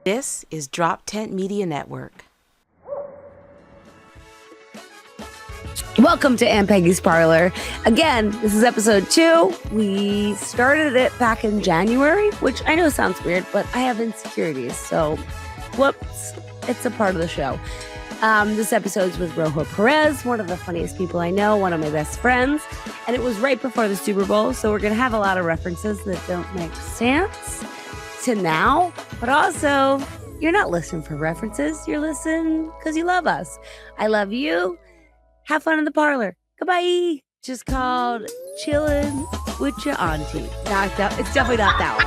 This is Drop Tent Media Network. Welcome to Aunt Peggy's Parlor. Again, this is episode 2. We started it back in January, which I know sounds weird, but I have insecurities. So, whoops, it's a part of the show. This episode's with Rojo Perez, one of the funniest people I know, one of my best friends. And it was right before the Super Bowl, so we're going to have a lot of references that don't make sense to now. But also, you're not listening for references. You're listening because you love us. I love you. Have fun in the parlor. Goodbye. Just called Chillin' with Your Auntie. No, it's definitely not that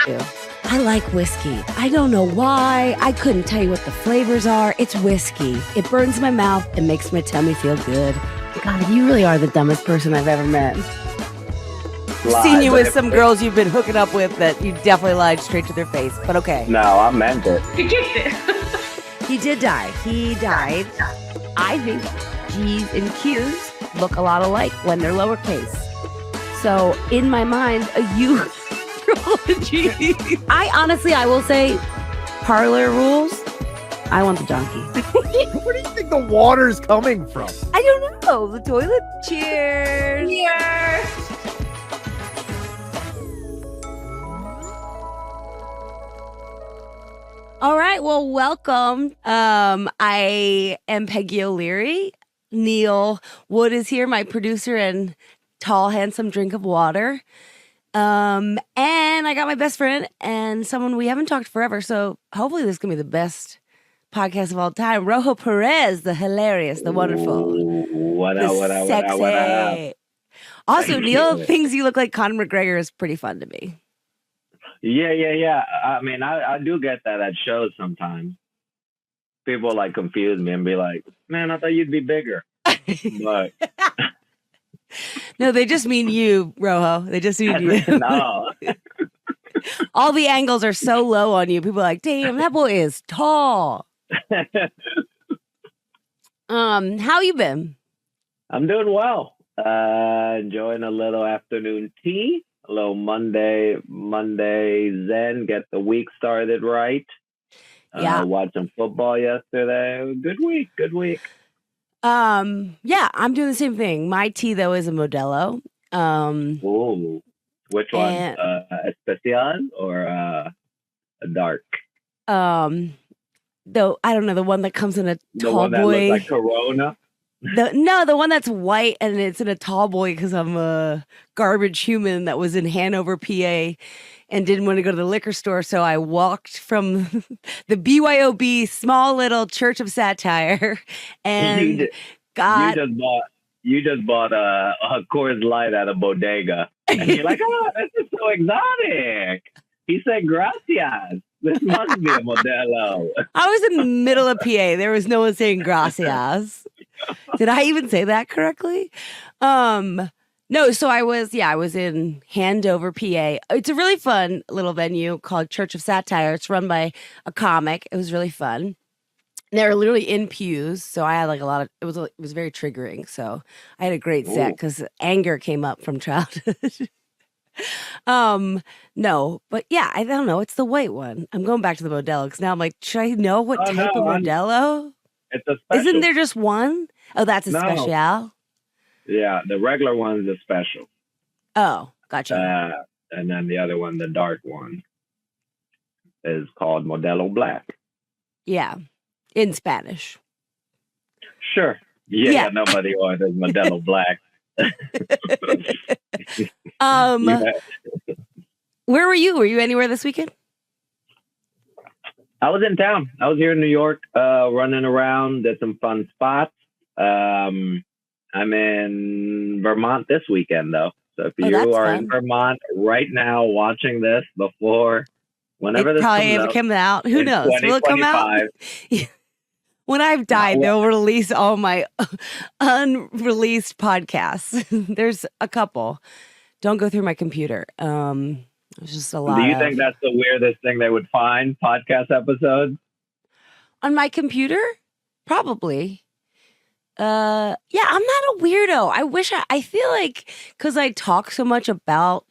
one. I like whiskey. I don't know why. I couldn't tell you what the flavors are. It's whiskey. It burns my mouth and makes my tummy feel good. God, you really are the dumbest person I've ever met. I've seen you with some girls you've been hooking up with that you definitely lied straight to their face, but okay. No, I meant it. He did die. He died. I think G's and Q's look a lot alike when they're lowercase. So in my mind, a U I honestly, I will say, parlor rules. I want the donkey. Where do you think the water's coming from? I don't know. The toilet. Cheers. Cheers. All right. Well, welcome. I am Peggy O'Leary. Neil Wood is here, my producer and tall, handsome drink of water. And I got my best friend and someone we haven't talked forever. So hopefully this is going to be the best podcast of all time. Rojo Perez, the hilarious, the wonderful. What up? Also, Neil thinks you look like Conor McGregor is pretty fun to me. Yeah. I mean, I do get that at shows sometimes. People like confuse me and be like, man, I thought you'd be bigger. But no, they just mean you, Rojo. They just mean you. No. All the angles are so low on you. People are like, damn, that boy is tall. How you been? I'm doing well. Enjoying a little afternoon tea. A little Monday zen. Get the week started right. Yeah. Watched some football yesterday. Good week. Yeah, I'm doing the same thing. My tea though is a Modelo. Ooh, which one? Especial or a dark? Though I don't know, the one that comes in a The tall one that boy. looks like Corona. The one that's white and it's in a tall boy because I'm a garbage human that was in Hanover, PA, and didn't want to go to the liquor store, so I walked from the BYOB small little Church of Satire and got. You just bought a Coors Light at a bodega, and you're like, oh, this is so exotic. He said, gracias. This must be a Modelo. I was in the middle of PA. There was no one saying gracias. Did I even say that correctly? No, so I was in Handover, PA. It's a really fun little venue called Church of Satire. It's run by a comic. It was really fun. And they were literally in pews, so I had like a lot of. It was very triggering. So I had a great set because anger came up from childhood. No, but yeah, I don't know. It's the white one. I'm going back to the Modelo because now I'm like, should I know what type of Modelo? It's a special. Isn't there just one? Oh, that's a special. Yeah, the regular one's a special. Oh, gotcha. And then the other one, the dark one, is called Modelo Black. Yeah, in Spanish. Sure. Yeah. Nobody orders Modelo Black. Where were you? Were you anywhere this weekend? I was in town. I was here in New York, running around, did some fun spots. I'm in Vermont this weekend, though. So if you are in Vermont right now watching this whenever this probably came out. Who knows? Will it come out? When I've died, they'll release all my unreleased podcasts. There's a couple. Don't go through my computer. There's just a lot. Do you think that's the weirdest thing they would find? Podcast episodes on my computer? Probably. Yeah, I'm not a weirdo. I feel like because I talk so much about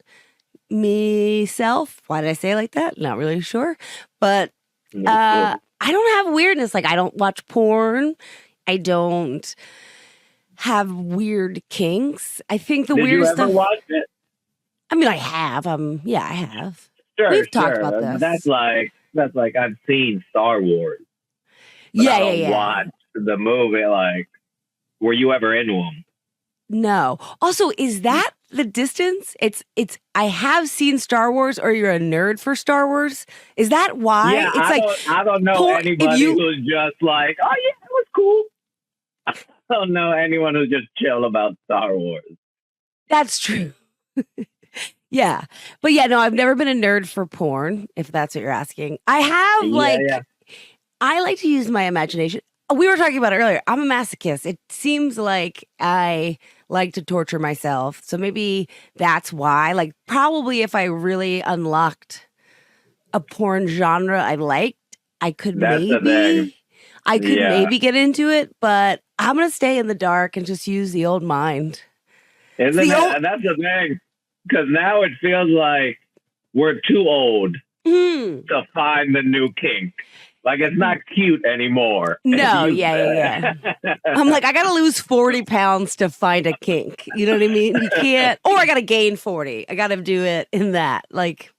myself. Why did I say it like that? Not really sure. But I don't have weirdness. Like, I don't watch porn. I don't have weird kinks. I think the weirdest stuff. Did you ever watch it? I mean, I have. Yeah, I have. Sure, We've talked about this. That's like I've seen Star Wars. Yeah, I don't watch the movie. Like, were you ever into them? No. Also, is that the distance? It's. I have seen Star Wars, or you're a nerd for Star Wars. Is that why? Yeah, I don't know anybody who's just like, oh yeah, it was cool. I don't know anyone who's just chill about Star Wars. That's true. Yeah. But yeah, no, I've never been a nerd for porn, if that's what you're asking. I have I like to use my imagination. We were talking about it earlier. I'm a masochist. It seems like I like to torture myself. So maybe that's why. Like, probably if I really unlocked a porn genre I liked, I could maybe get into it, but I'm going to stay in the dark and just use the old mind. And that's the thing. Because now it feels like we're too old to find the new kink. Like, it's not cute anymore. No, yeah. I'm like, I got to lose 40 pounds to find a kink. You know what I mean? You can't, or I got to gain 40. I got to do it in that. Like,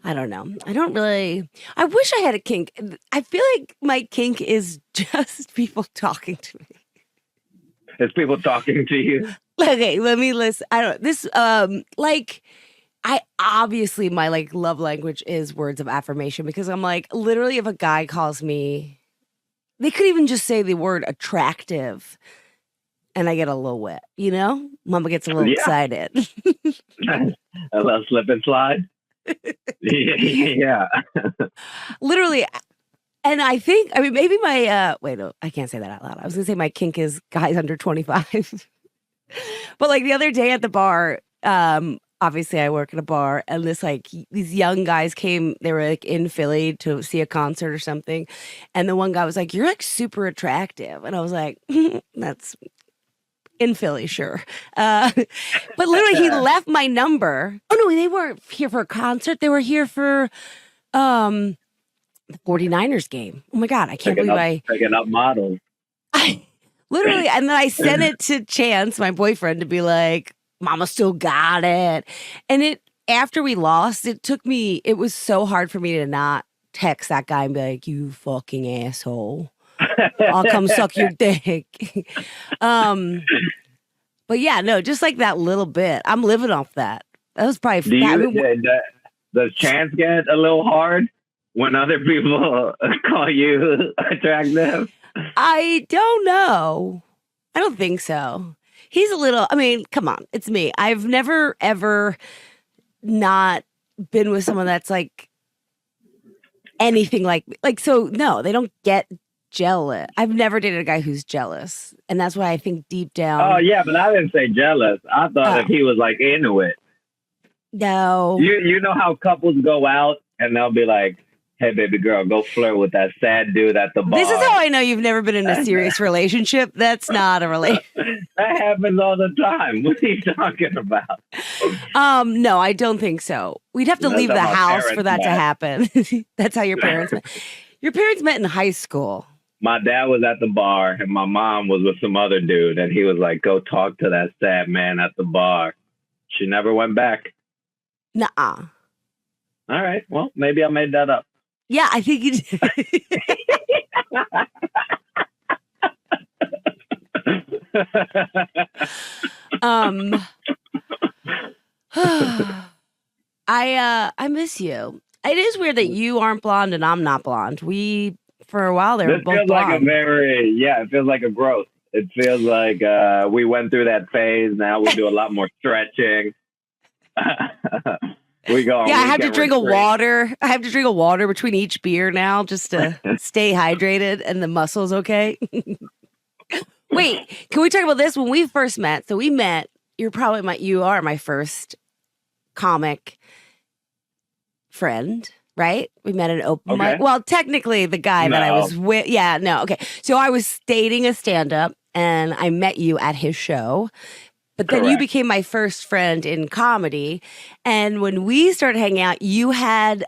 I don't know. I wish I had a kink. I feel like my kink is just people talking to me. It's people talking to you? Okay, let me listen. I don't, this, I obviously my love language is words of affirmation, because I'm like, literally, if a guy calls me, they could even just say the word attractive and I get a little wet, Mama gets a little excited. A little slip and slide. Yeah. Literally. And I think, maybe my, wait, no, I can't say that out loud. I was going to say my kink is guys under 25. But like the other day at the bar, obviously I work at a bar, and these young guys came, they were like in Philly to see a concert or something. And the one guy was like, "You're like super attractive." And I was like, that's in Philly, sure. But literally he left my number. Oh no, they weren't here for a concert. They were here for, the 49ers game. Oh my God, I can't believe picking up models. Literally, and then I sent it to Chance, my boyfriend, to be like, "Mama still got it." And after we lost, it was so hard for me to not text that guy and be like, "You fucking asshole. I'll come suck your dick." But yeah, no, just like that little bit. I'm living off that. That was probably does Chance get a little hard when other people call you attractive? I don't know. I don't think so. He's a little, come on, it's me. I've never, ever not been with someone that's like anything so no, they don't get jealous. I've never dated a guy who's jealous. And that's why I think deep down. Oh, yeah, but I didn't say jealous. I thought if he was like into it. No. You know how couples go out and they'll be like, "Hey, baby girl, go flirt with that sad dude at the bar." This is how I know you've never been in a serious relationship. That's not a relationship. That happens all the time. What are you talking about? No, I don't think so. We'd have to leave the house for that to happen. That's how your parents met. Your parents met in high school. My dad was at the bar and my mom was with some other dude, and he was like, "Go talk to that sad man at the bar." She never went back. Nuh-uh. All right. Well, maybe I made that up. Yeah, I think you did. I miss you. It is weird that you aren't blonde and I'm not blonde. We, for a while there, were both feels blonde. It feels like a growth. It feels like we went through that phase. Now we do a lot more stretching. We go. Yeah, I have to drink a water. I have to drink a water between each beer now just to stay hydrated and the muscles okay. Wait, can we talk about this? When we first met, so we met, you are my first comic friend, right? We met at an open mic. Well, technically the guy that I was with, okay. So I was dating a stand-up and I met you at his show. But then you became my first friend in comedy. And when we started hanging out, you had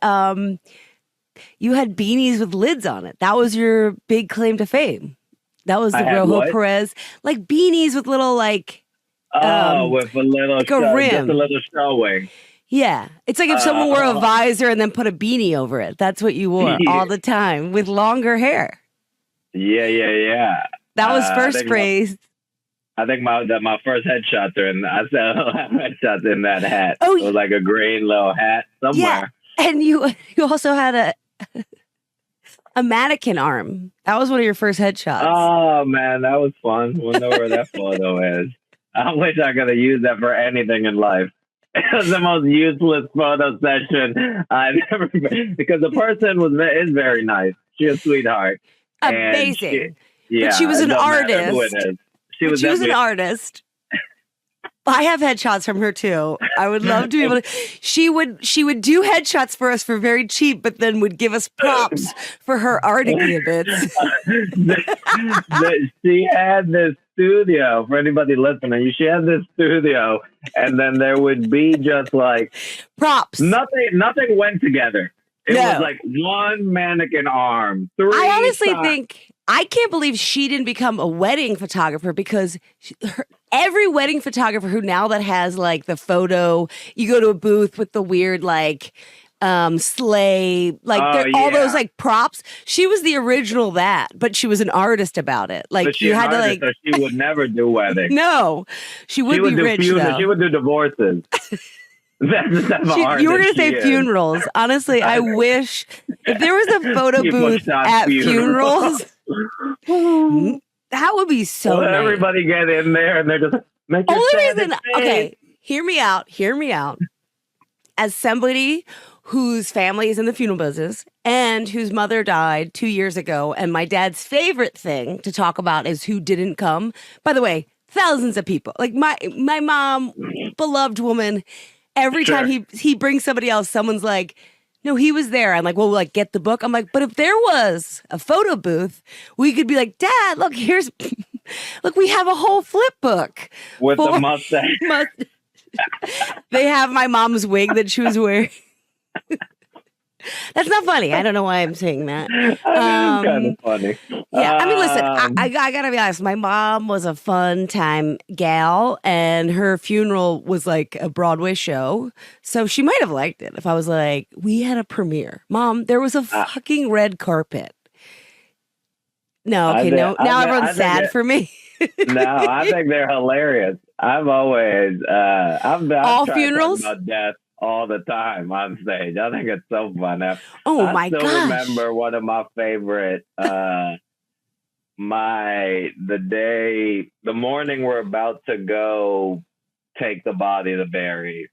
beanies with lids on it. That was your big claim to fame. That was the Rojo Perez, like beanies with little like. With a little like a rim. Just a little showing. Yeah, it's like if someone wore a visor and then put a beanie over it. That's what you wore all the time with longer hair. Yeah. That was first phrase. I think my first headshots are in. I said headshots in that hat. Oh, it was like a green little hat somewhere. Yeah, and you also had a mannequin arm. That was one of your first headshots. Oh man, that was fun. Wonder where that photo is. I wish I could have used that for anything in life. It was the most useless photo session I've ever made because the person is very nice. She's a sweetheart. Amazing. But she was an artist. She was an artist. I have headshots from her too. I would love to be able to. She would do headshots for us for very cheap, but then would give us props for her art exhibits. She had this studio for anybody listening. She had this studio, and then there would be just like props. Nothing went together. It was like one mannequin arm. I honestly think. I can't believe she didn't become a wedding photographer because every wedding photographer who now that has like the photo, you go to a booth with the weird like sleigh, like all those like props. She was the original but she was an artist about it. Like you had to like. So she would never do weddings. No, she would be rich though. She would do divorces. You were going to say funerals. Honestly, I wish if there was a photo booth at funerals, that would be so nice. Everybody get in there and they're just okay, hear me out. As somebody whose family is in the funeral business and whose mother died 2 years ago, and my dad's favorite thing to talk about is who didn't come. By the way, thousands of people. Like my mom, beloved woman. Every time he brings somebody else, someone's like, no, he was there. I'm like, well, like, get the book. I'm like, but if there was a photo booth, we could be like, Dad, look, look, we have a whole flip book. With the mustache. They have my mom's wig that she was wearing. That's not funny. I don't know why I'm saying that. It's kind of funny. Yeah, I mean, listen, I gotta be honest. My mom was a fun time gal, and her funeral was like a Broadway show, so she might have liked it if I was like, we had a premiere. Mom, there was a fucking red carpet. No, okay, now everyone's sad for me. No, I think they're hilarious. I've always, I've all funerals about death all the time on stage. I think it's so fun. I still remember one of my favorite, the morning we're about to go take the body to bury.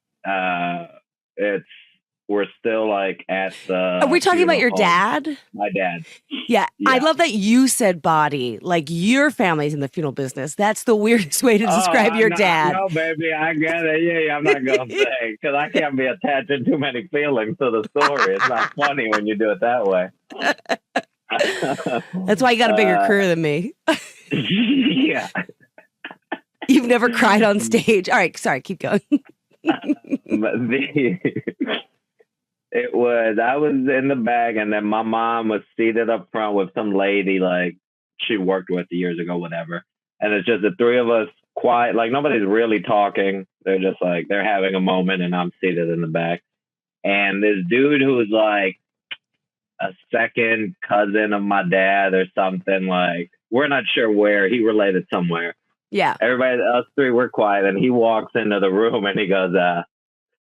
We're still like at the. Are we talking about your dad? My dad. Yeah, I love that you said body. Like your family's in the funeral business. That's the weirdest way to describe your dad. No, baby, I get it. Yeah, I'm not gonna say because I can't be attaching too many feelings to the story. It's not funny when you do it that way. That's why you got a bigger career than me. Yeah. You've never cried on stage. All right, sorry, keep going. I was in the bag, and then my mom was seated up front with some lady like she worked with years ago, whatever. And it's just the three of us quiet, like nobody's really talking. They're just like, they're having a moment, and I'm seated in the back. And this dude who's like a second cousin of my dad or something, like, we're not sure where, he related somewhere. Yeah. Everybody, us three, we're quiet, and he walks into the room and he goes,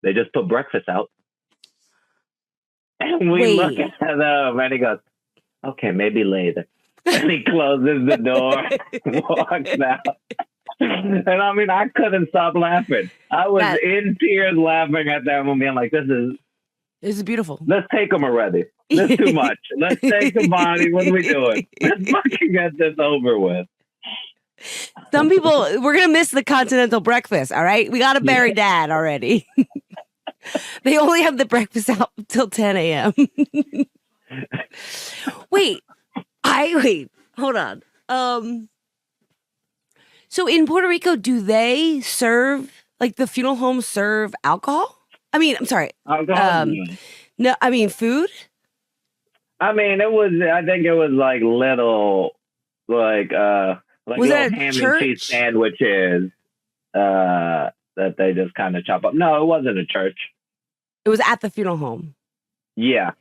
they just put breakfast out. And we look at him and he goes, okay, maybe later. And he closes the door, walks out. And I mean, I couldn't stop laughing. I was in tears laughing at that one, being like, this is beautiful. Let's take him already. That's too much. Let's take the body. What are we doing? Let's fucking get this over with. Some people, we're going to miss the continental breakfast, all right? We got to bury Dad already. They only have the breakfast out till 10 a.m. Wait, hold on. So in Puerto Rico, do they serve, like the funeral homes serve alcohol? I mean, I'm sorry. Alcohol? No, I mean food? I mean, I think it was like little, like was little it a ham church? and cheese sandwiches that they just kind of chop up. No, it wasn't a church. It was at the funeral home. Yeah.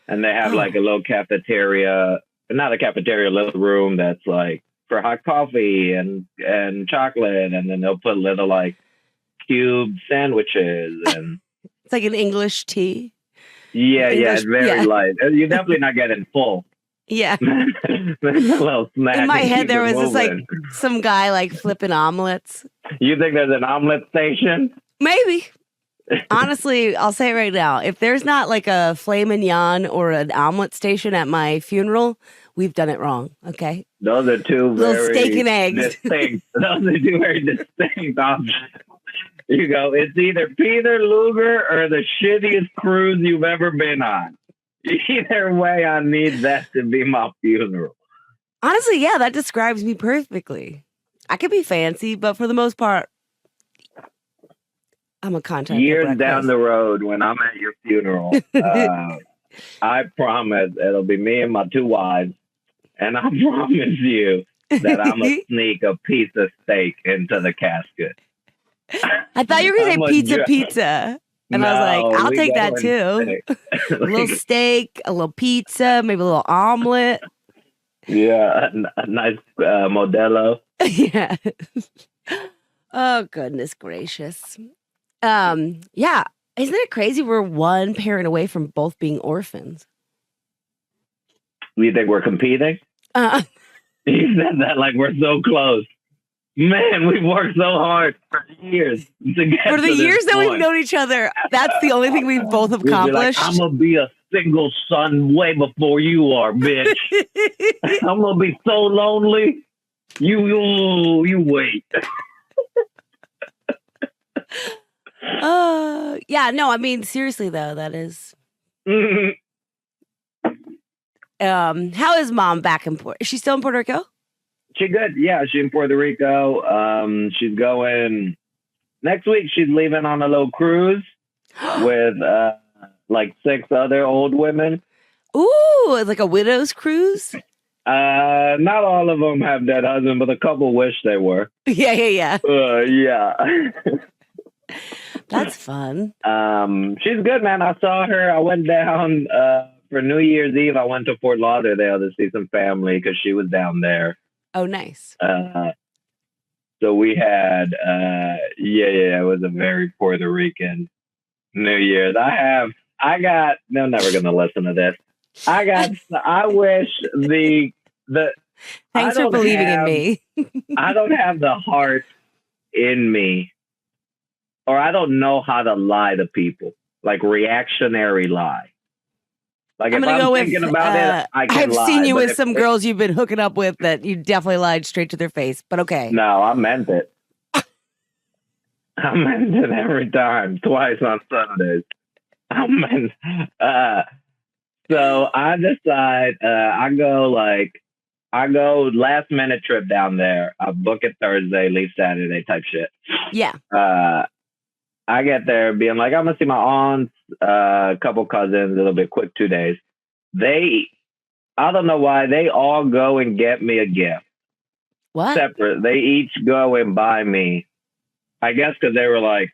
And they have like a little cafeteria, not a cafeteria, a little room that's like for hot coffee and chocolate. And then they'll put little like cube sandwiches. And it's like an English tea. Yeah, it's very light. You're definitely not getting full. Yeah. There's a little snack. In my head, there was this like some guy like flipping omelets. You think there's an omelet station? Maybe. Honestly, I'll say it right now. If there's not like a filet mignon or an omelet station at my funeral, we've done it wrong. Okay. Those are two little steak and eggs. Distinct. Those are two very distinct options. You go, it's either Peter Luger or the shittiest cruise you've ever been on. Either way, I need that to be my funeral. Honestly, yeah, that describes me perfectly. I could be fancy, but for the most part, I'm a contractor. Years down the road, when I'm at your funeral, I promise it'll be me and my two wives, and I promise you that I'm going to sneak a piece of steak into the casket. I thought you were going to say pizza. And I was like, I'll take that too. A little steak, a little pizza, maybe a little omelet. Yeah, a nice Modelo. Yeah. Oh, goodness gracious. Yeah. Isn't it crazy we're one parent away from both being orphans? You think we're competing? You said that like we're so close. Man, we've worked so hard for years to get for the years that we've known each other. That's the only thing we've both accomplished. Like, I'm gonna be a single son way before you are, bitch. I'm gonna be so lonely. You wait. Yeah, no, I mean seriously though, that is. How is mom back in Is she still in Puerto Rico? She good. Yeah, she's in Puerto Rico. She's going next week. She's leaving on a little cruise with like 6 other old women. Ooh, like a widow's cruise? Not all of them have dead husband, but a couple wish they were. Yeah. Yeah. That's fun. She's good, man. I saw her. I went down for New Year's Eve. I went to Fort Lauderdale to see some family because she was down there. Oh, nice. So we had, it was a very Puerto Rican New Year's. They're never going to listen to this. I wish thanks for believing in me. I don't have the heart in me, or I don't know how to lie to people, like reactionary lie. Like I'm if gonna I'm go thinking with, about it, I can I've lie. seen you with some girls you've been hooking up with that you definitely lied straight to their face, but okay. No, I meant it. I meant it every time, twice on Sundays. So I decide, I go last minute trip down there. I book it Thursday, leave Saturday type shit. Yeah. I get there being like, I'm going to see my aunts, a couple cousins, a little bit quick 2 days. I don't know why, they all go and get me a gift. What? Separate. They each go and buy me. I guess because they were like,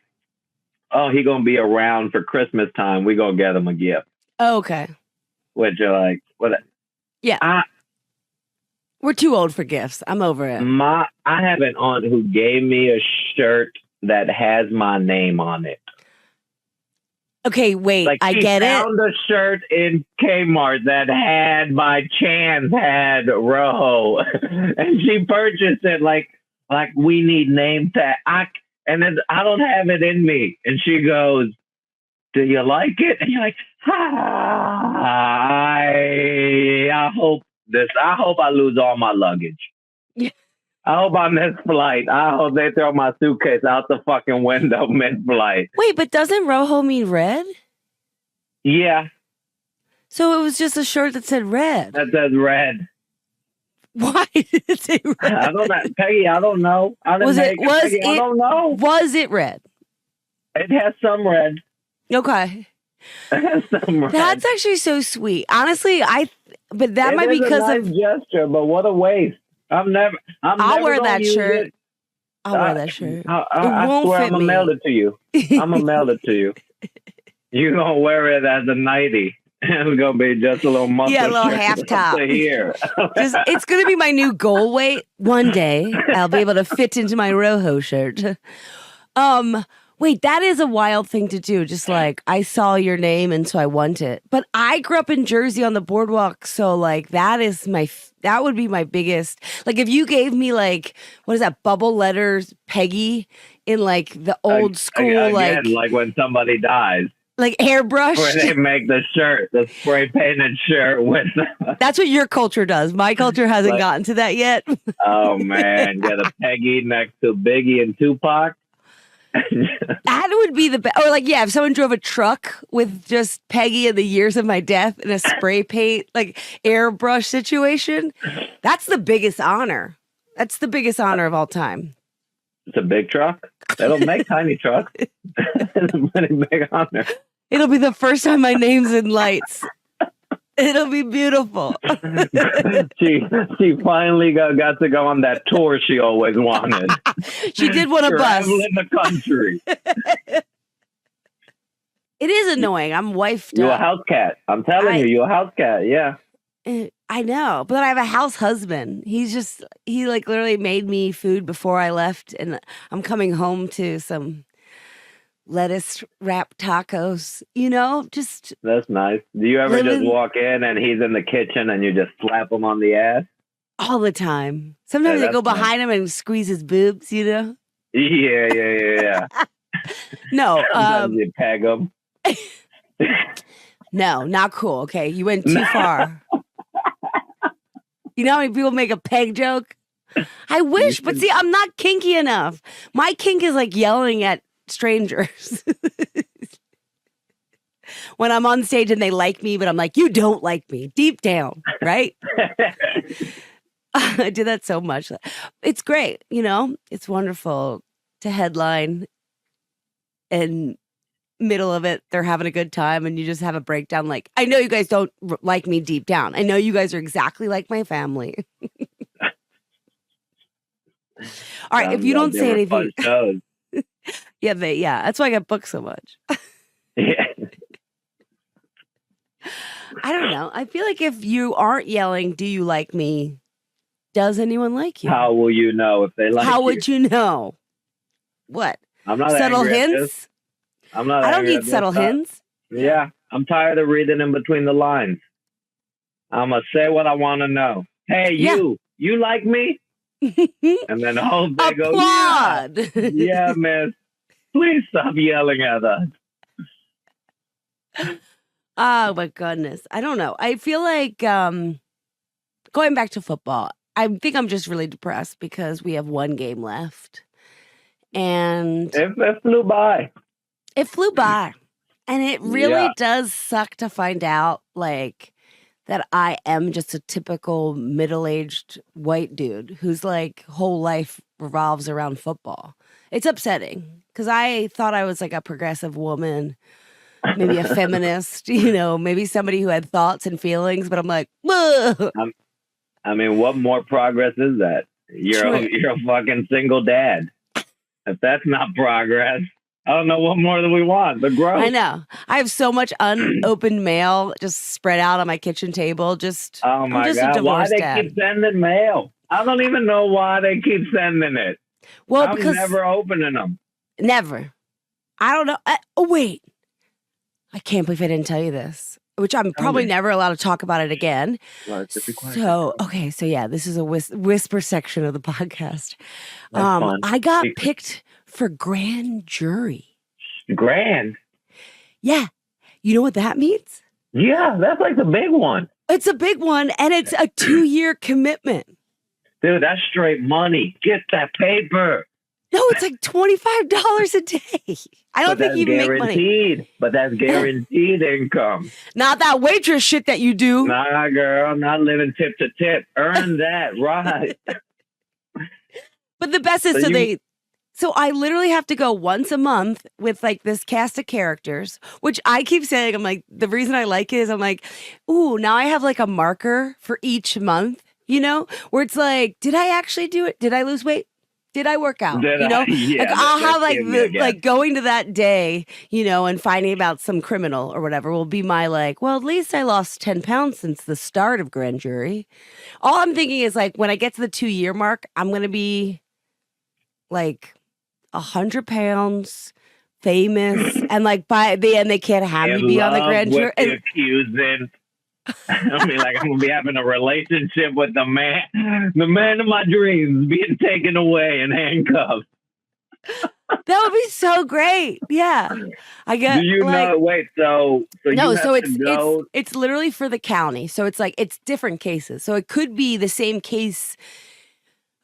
oh, he going to be around for Christmas time. We going to get him a gift. Oh, okay. Which are like, what? Yeah. We're too old for gifts. I'm over it. I have an aunt who gave me a shirt that has my name on it. Okay, wait, like I get it. She found a shirt in Kmart that by chance had Rojo, and she purchased it like we need name tag. And then I don't have it in me, and she goes, "Do you like it?" And you're like, I hope I lose all my luggage. Yeah. I hope I miss flight. I hope they throw my suitcase out the fucking window mid-flight. Wait, but doesn't Rojo mean red? Yeah. So it was just a shirt that said red. That says red. Why did it say red? I don't know. Peggy, I don't know. I don't know. Was it red? It has some red. Okay. It has some red. That's actually so sweet. Honestly, But that might be because of gesture, but what a waste. I'll wear that shirt. I'll wear that shirt. I swear I'm gonna mail it to you. I'm gonna mail it to you. You're gonna wear it as a nightie. It's gonna be just a little muscle. Yeah, a little half top. Here. It's gonna be my new goal weight. One day I'll be able to fit into my Rojo shirt. Wait, that is a wild thing to do. Just like, I saw your name and so I want it. But I grew up in Jersey on the boardwalk. So like, that would be my biggest, like if you gave me like, what is that, bubble letters, Peggy, in like the old school, like when somebody dies. Like airbrush. Where they make the shirt, the spray painted shirt with. That's what your culture does. My culture hasn't gotten to that yet. Oh man, get a Peggy next to Biggie and Tupac. That would be the best. Or like, yeah, if someone drove a truck with just Peggy and the years of my death in a spray paint, like airbrush situation, that's the biggest honor. That's the biggest honor of all time. It's a big truck. They don't make tiny trucks. It's a pretty big honor. It'll be the first time my name's in lights. It'll be beautiful. She finally got to go on that tour she always wanted. She did want a bus. Travel in the country. It is annoying. I'm wifed You're up. a house cat. I'm telling you, you're a house cat. Yeah. I know, but I have a house husband. He like literally made me food before I left, and I'm coming home to some lettuce wrapped tacos, just. That's nice. Do you ever just walk in and he's in the kitchen and you just slap him on the ass? All the time. Sometimes I go behind him and squeeze his boobs, Yeah. No. Sometimes you peg him. No, not cool. Okay. You went too far. You know how many people make a peg joke? I wish, but see, I'm not kinky enough. My kink is like yelling at strangers. When I'm on stage and they like me, but I'm like, you don't like me deep down, right? I do that so much. It's great, it's wonderful to headline and middle of it, they're having a good time and you just have a breakdown. Like, I know you guys don't like me deep down. I know you guys are exactly like my family. All right, if you don't say anything. Yeah, that's why I get booked so much. Yeah. I don't know. I feel like if you aren't yelling, do you like me? Does anyone like you? How will you know if they like you? How would you know? What? I'm not subtle hints? I'm not. I don't need subtle hints. Yeah, I'm tired of reading in between the lines. I'm gonna say what I want to know. Hey, you like me? And then the whole thing goes, applaud. Yeah, miss. Please stop yelling at us. Oh my goodness. I don't know. I feel like going back to football, I think I'm just really depressed because we have one game left. And it flew by. It flew by. And it really does suck to find out like that I am just a typical middle-aged white dude whose like whole life revolves around football. It's upsetting because I thought I was like a progressive woman, maybe a feminist, maybe somebody who had thoughts and feelings, but I'm like, whoa. I mean, what more progress is that? You're a fucking single dad. If that's not progress, I don't know what more do we want. The growth. I know. I have so much unopened mail just spread out on my kitchen table. Oh my God. Why they keep sending mail? I don't even know why they keep sending it. Well, I'm never opening them. Never. I don't know. Wait. I can't believe I didn't tell you this, which I'm probably never allowed to talk about it again. So yeah, this is a whisper section of the podcast. I got picked for grand jury. Grand? Yeah. You know what that means? Yeah, that's like the big one. It's a big one, and it's a 2-year commitment. Dude, that's straight money. Get that paper. No, it's like $25 a day. I don't think you make money. But that's guaranteed income. Not that waitress shit that you do. Nah, girl, not living tip to tip. Earn that, right? But the best is So I literally have to go once a month with like this cast of characters, which I keep saying, I'm like, the reason I like it is I'm like, ooh, now I have like a marker for each month, where it's like, did I actually do it? Did I lose weight? Did I work out? Yeah, like I'll have like going to that day, and finding about some criminal or whatever will be my like, well, at least I lost 10 pounds since the start of grand jury. All I'm thinking is like, when I get to the 2-year mark, I'm going to be like 100 pounds, famous, and like by the end they can't have me be on the grand jury. Accusing. I mean, like I'm gonna be having a relationship with the man of my dreams, being taken away in handcuffs. That would be so great. Yeah, I get. Do you know? Wait, so no, so it's literally for the county. So it's like it's different cases. So it could be the same case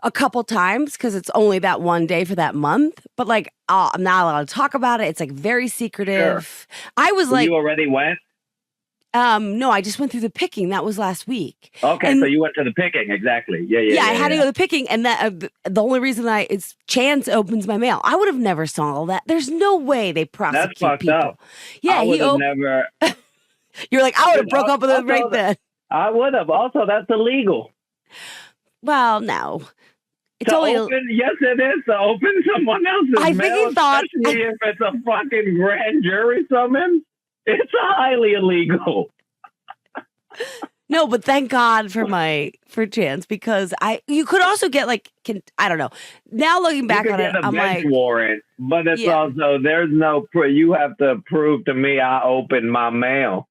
a couple times because it's only that one day for that month. But like, I'm not allowed to talk about it. It's like very secretive. Sure. I was like, you already went? No, I just went through the picking. That was last week. Okay, so you went to the picking, exactly. Yeah. I had to go to the picking, and that the only reason it's chance opens my mail. I would have never saw all that. There's no way they prosecute That's fucked people. Up. Yeah, he never. You're like, I would have broke up with him right then. I would have. Also, that's illegal. Well, no. It's only yes, it is to open someone else's mail. I think he thought, especially if it's a fucking grand jury summons. It's highly illegal. No, but thank God for chance because you could also get like I don't know. Now looking back on it, I'm like warrant, but it's also there's no you have to prove to me I opened my mail.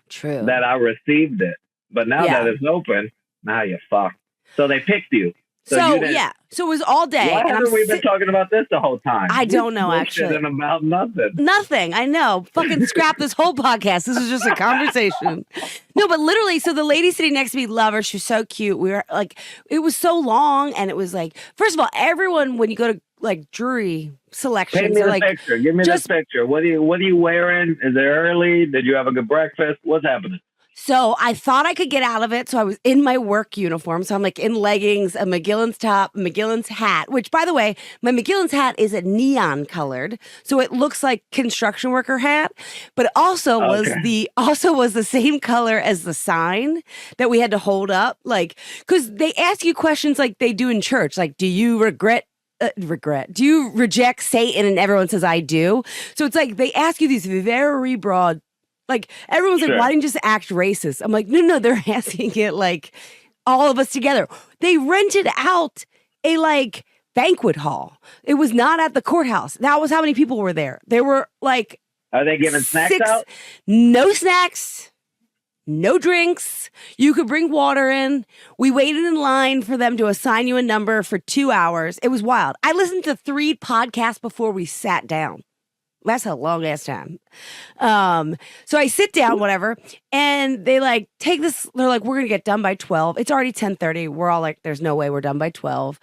True. That I received it, but now that it's open, now you're fucked. So they picked you. So it was all day. Why haven't we been talking about this the whole time? I don't know, actually. About nothing. Nothing. I know. Fucking scrap this whole podcast. This was just a conversation. No, but literally, so the lady sitting next to me, love her. She was so cute. We were like, it was so long, and it was like, first of all, everyone when you go to like jury selections, paint me the picture. Give me this picture. What are you wearing? Is it early? Did you have a good breakfast? What's happening? So I thought I could get out of it. So I was in my work uniform. So I'm like in leggings, a McGillen's top, McGillen's hat, which by the way, my McGillen's hat is a neon colored. So it looks like construction worker hat, but it also was the same color as the sign that we had to hold up. Like, cause they ask you questions like they do in church. Like, do you regret? Do you reject Satan? And everyone says, I do. So it's like, they ask you these very broad. Like, everyone's like, why didn't you just act racist? I'm like, no, they're asking it like all of us together. They rented out a like banquet hall. It was not at the courthouse. That was how many people were there. There were like, are they giving snacks out? No snacks, no drinks. You could bring water in. We waited in line for them to assign you a number for 2 hours. It was wild. I listened to 3 podcasts before we sat down. That's a long ass time. So I sit down, whatever, and they like take this. They're like, we're going to get done by 12. It's already 10:30. We're all like, there's no way we're done by 12.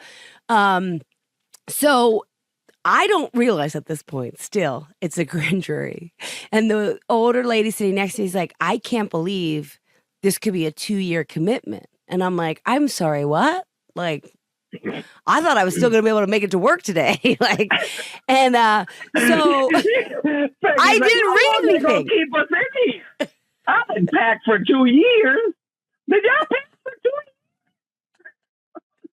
So I don't realize at this point still it's a grand jury. And the older lady sitting next to me is like, I can't believe this could be a 2-year commitment. And I'm like, I'm sorry, what? Like, I thought I was still going to be able to make it to work today. Like, and so I didn't read anything. Keep us in here. I've been packed for 2 years. Did y'all pack for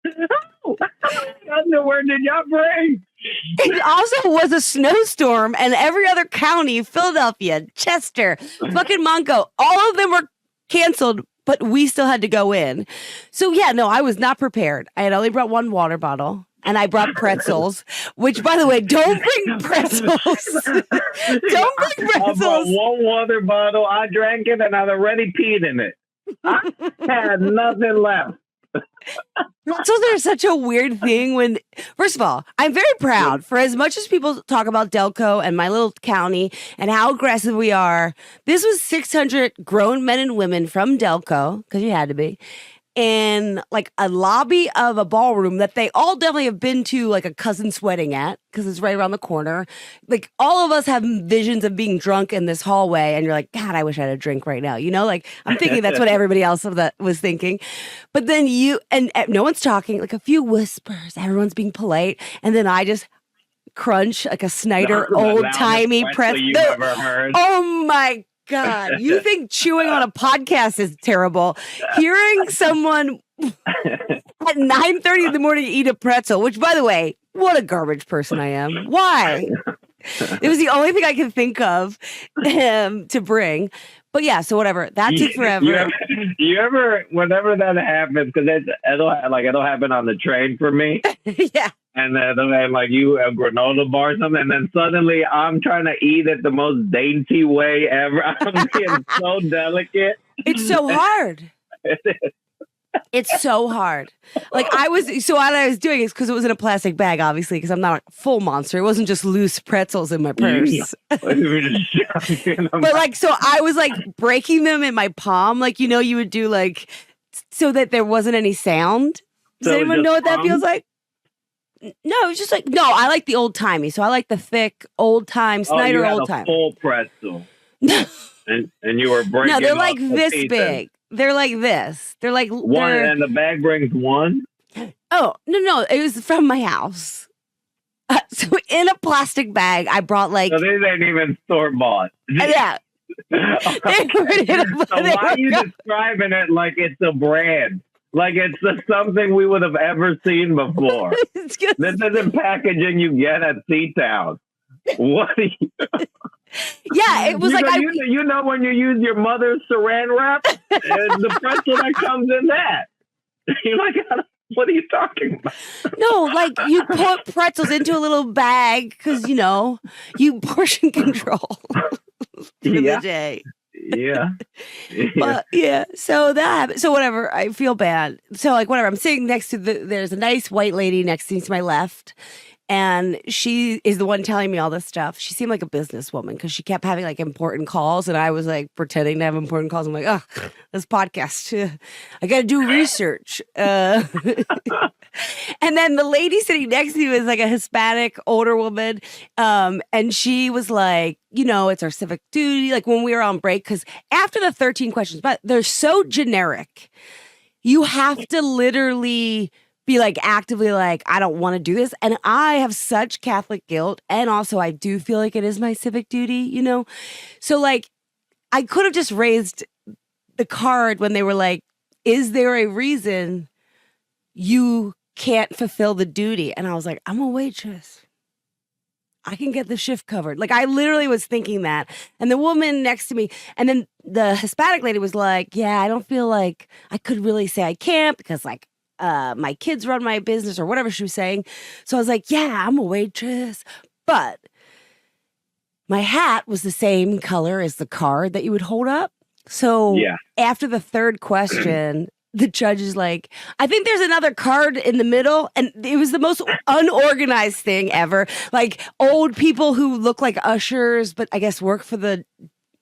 2 years? Oh, how many underwear did y'all bring? It also was a snowstorm, and every other county, Philadelphia, Chester, fucking Monco, all of them were canceled. But we still had to go in. So, yeah, no, I was not prepared. I had only brought 1 water bottle, and I brought pretzels, which, by the way, don't bring pretzels. Don't bring pretzels. I brought 1 water bottle. I drank it, and I'd already peed in it. I had nothing left. Pretzels are such a weird thing when, first of all, I'm very proud for as much as people talk about Delco and my little county and how aggressive we are. This was 600 grown men and women from Delco, because you had to be, in like a lobby of a ballroom that they all definitely have been to like a cousin's wedding at because it's right around the corner. Like all of us have visions of being drunk in this hallway and you're like, God, I wish I had a drink right now. You know, like I'm thinking that's what everybody else of that was thinking. But then you and no one's talking, like a few whispers, everyone's being polite. And then I just crunch like a Snyder old-timey pretzel. You ever heard. Oh my God, you think chewing on a podcast is terrible? Hearing someone at 9:30 in the morning eat a pretzel, which, by the way, what a garbage person I am. Why? It was the only thing I could think of to bring. But yeah, so whatever. That took forever. You ever, whenever that happens, because it'll happen on the train for me. Yeah. And then they'll have like you a granola bar or something, and then suddenly I'm trying to eat it the most dainty way ever. I'm being so delicate. It's so hard. It's so hard. Like what I was doing is because it was in a plastic bag, obviously, because I'm not a full monster. It wasn't just loose pretzels in my purse. But like, so I was like breaking them in my palm, like, you know, you would do like, so that there wasn't any sound. Does anyone know what that feels like? No, it's just like, no, I like the old timey. So I like the thick old time Snyder old time. Full pretzel. and you were breaking. No, they're like this big. They're like this. They're like one, and the bag brings one. Oh no! It was from my house. So in a plastic bag, I brought like. So these ain't even store bought. Yeah. So why are you describing it like it's a brand? Like it's something we would have ever seen before. This isn't packaging you get at Seatown. What are you? Yeah, it was you know when you use your mother's saran wrap, the pretzel that comes in that. You're like, what are you talking about? No, like you put pretzels into a little bag because, you know, you portion control for the day. Yeah. But yeah, so that happened. So whatever, I feel bad. So like whatever, I'm sitting next to there's a nice white lady next to me to my left. And she is the one telling me all this stuff. She seemed like a businesswoman because she kept having like important calls. And I was like pretending to have important calls. I'm like, oh, this podcast, I got to do research. And then the lady sitting next to me was like a Hispanic older woman. And she was like, you know, it's our civic duty. Like when we were on break, because after the 13 questions, but they're so generic, you have to literally be like actively like, I don't want to do this. And I have such Catholic guilt. And also I do feel like it is my civic duty, you know? So like, I could have just raised the card when they were like, is there a reason you can't fulfill the duty? And I was like, I'm a waitress. I can get the shift covered. Like I literally was thinking that. And the woman next to me, and then the Hispanic lady was like, yeah, I don't feel like I could really say I can't because like, my kids run my business or whatever she was saying. So I was like, yeah, I'm a waitress. But my hat was the same color as the card that you would hold up. So after the third question, the judge is like, I think there's another card in the middle. And it was the most unorganized thing ever. Like old people who look like ushers, but I guess work for the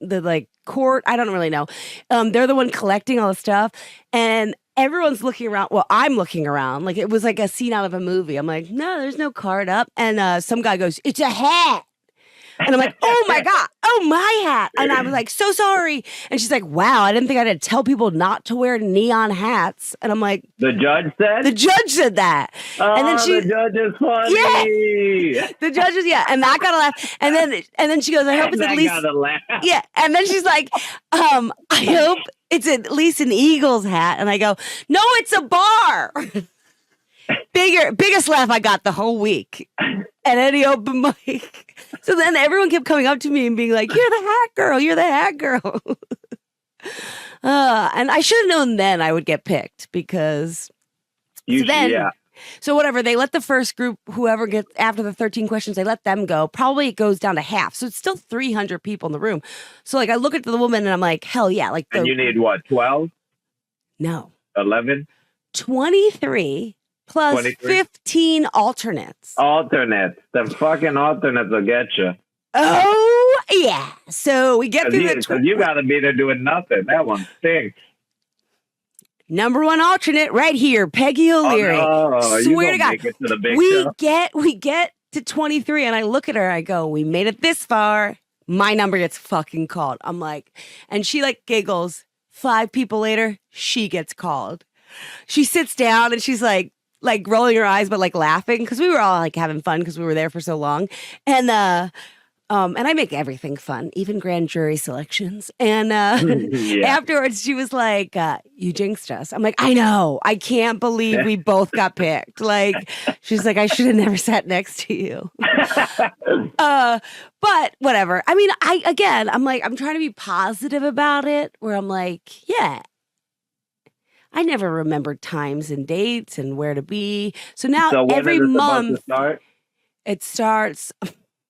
like court. I don't really know. They're the one collecting all the stuff. And everyone's looking around. Well, I'm looking around. Like it was like a scene out of a movie. I'm like, no, there's no card up. And some guy goes, it's a hat. And I'm like, oh my God, oh my hat. And I was like, so sorry. And she's like, wow, I didn't think I had to tell people not to wear neon hats. And I'm like, the judge said? The judge said that. Oh, and then the judge is funny. Yeah. The judge is, and that got a laugh. And then she goes, I hope it's at least. Got a laugh. Yeah. And then she's like, I hope it's at least an Eagles hat. And I go, no, it's a bar. Biggest laugh I got the whole week at any open mic. So then everyone kept coming up to me and being like, you're the hat girl. You're the hat girl. And I should have known then I would get picked because so whatever, they let the first group, whoever gets after the 13 questions, they let them go. Probably it goes down to half. So it's still 300 people in the room. So like I look at the woman and I'm like, hell yeah. Like and you need what, 12? No. 11? 23 plus 23? 15 alternates. Alternates. The fucking alternates will get you. Oh, yeah. So we get through you got to be there doing nothing. That one stinks. number one alternate right here, Peggy O'Leary. Oh, no. Swear to God, make it to the big we show? get to 23, and I look at her. I go, we made it this far. My number gets fucking called. I'm like, and she like giggles. 5 people later, she gets called. She sits down and she's like rolling her eyes, but like laughing because we were all like having fun because we were there for so long. And I make everything fun, even grand jury selections. And afterwards, she was like, you jinxed us. I'm like, I know. I can't believe we both got picked. Like, she's like, I should have never sat next to you. But whatever. I mean, I'm trying to be positive about it, where I'm like, yeah. I never remembered times and dates and where to be. So now every month it starts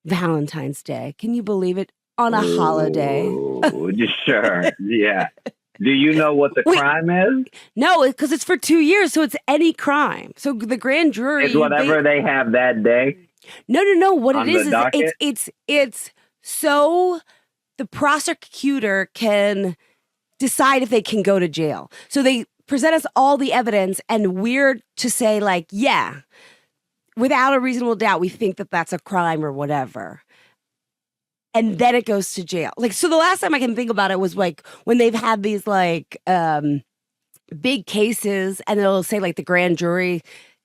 Valentine's Day. Can you believe it? On a holiday. Sure. Yeah. Do you know what the crime is? No, because it's for 2 years. So it's any crime. So the grand jury. It's whatever they have that day. No. What it is it's so the prosecutor can decide if they can go to jail. So they present us all the evidence, and we're to say, like, yeah, without a reasonable doubt, we think that that's a crime or whatever. And then it goes to jail. Like, so the last time I can think about it was like when they've had these like big cases, and they'll say like the grand jury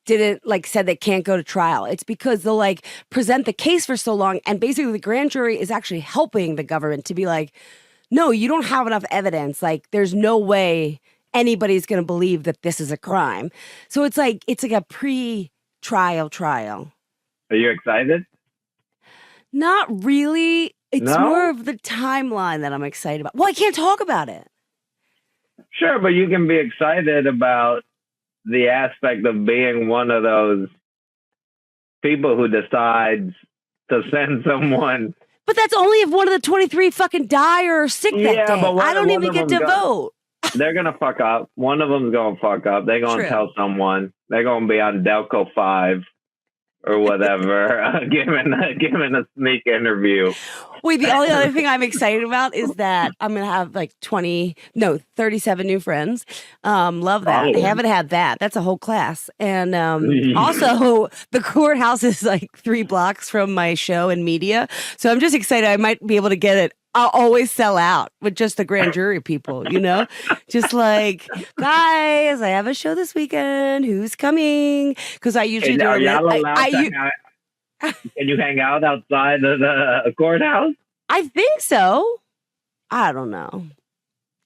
didn't like said they can't go to trial. It's because they'll like present the case for so long, and basically the grand jury is actually helping the government to be like, no, you don't have enough evidence. Like, there's no way anybody's going to believe that this is a crime. So it's like a pre-trial trial. Are you excited? Not really. It's more of the timeline that I'm excited about. Well, I can't talk about it. Sure, but you can be excited about the aspect of being one of those people who decides to send someone. But that's only if one of the 23 fucking die or are sick that day. But I don't even get to vote. They're going to fuck up. One of them's going to fuck up. They're going to tell someone. They're going to be on Delco 5 or whatever, giving a sneak interview. Wait, the only other thing I'm excited about is that I'm going to have like 37 new friends. Love that. I haven't had that. That's a whole class. And also, the courthouse is like 3 blocks from my show and media. So I'm just excited. I might be able to get it. I'll always sell out with just the grand jury people, you know? Just like, guys, I have a show this weekend. Who's coming? Because I usually do Can you hang out outside of the courthouse? I think so. I don't know.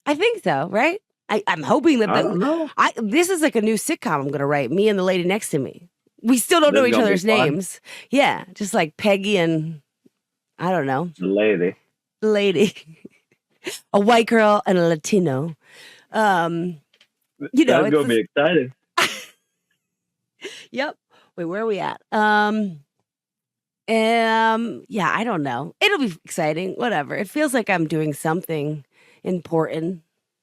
I think so, right? I'm hoping that this is like a new sitcom I'm going to write, me and the lady next to me. We still don't know each other's names. Yeah, just like Peggy and, I don't know. Lady. A white girl and a Latino. You know, it's going to be exciting. Yep. Wait, where are we at? Yeah, I don't know. It'll be exciting. Whatever. It feels like I'm doing something important.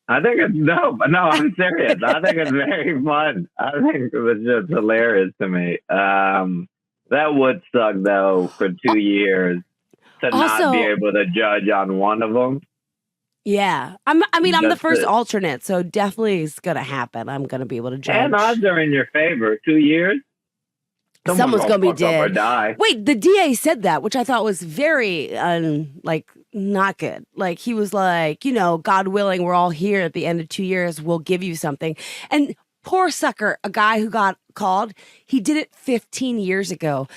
I think it's dope. No, I'm serious. I think it's very fun. I think it was just hilarious to me. That would suck though for 2 years to not be able to judge on one of them. Yeah. I'm the first alternate, so definitely it's going to happen. I'm going to be able to judge. And odds are in your favor. 2 years? Someone's going to be dead. Or die. Wait, the DA said that, which I thought was very, not good. Like, he was like, you know, God willing, we're all here at the end of 2 years. We'll give you something. And poor sucker, a guy who got called, he did it 15 years ago.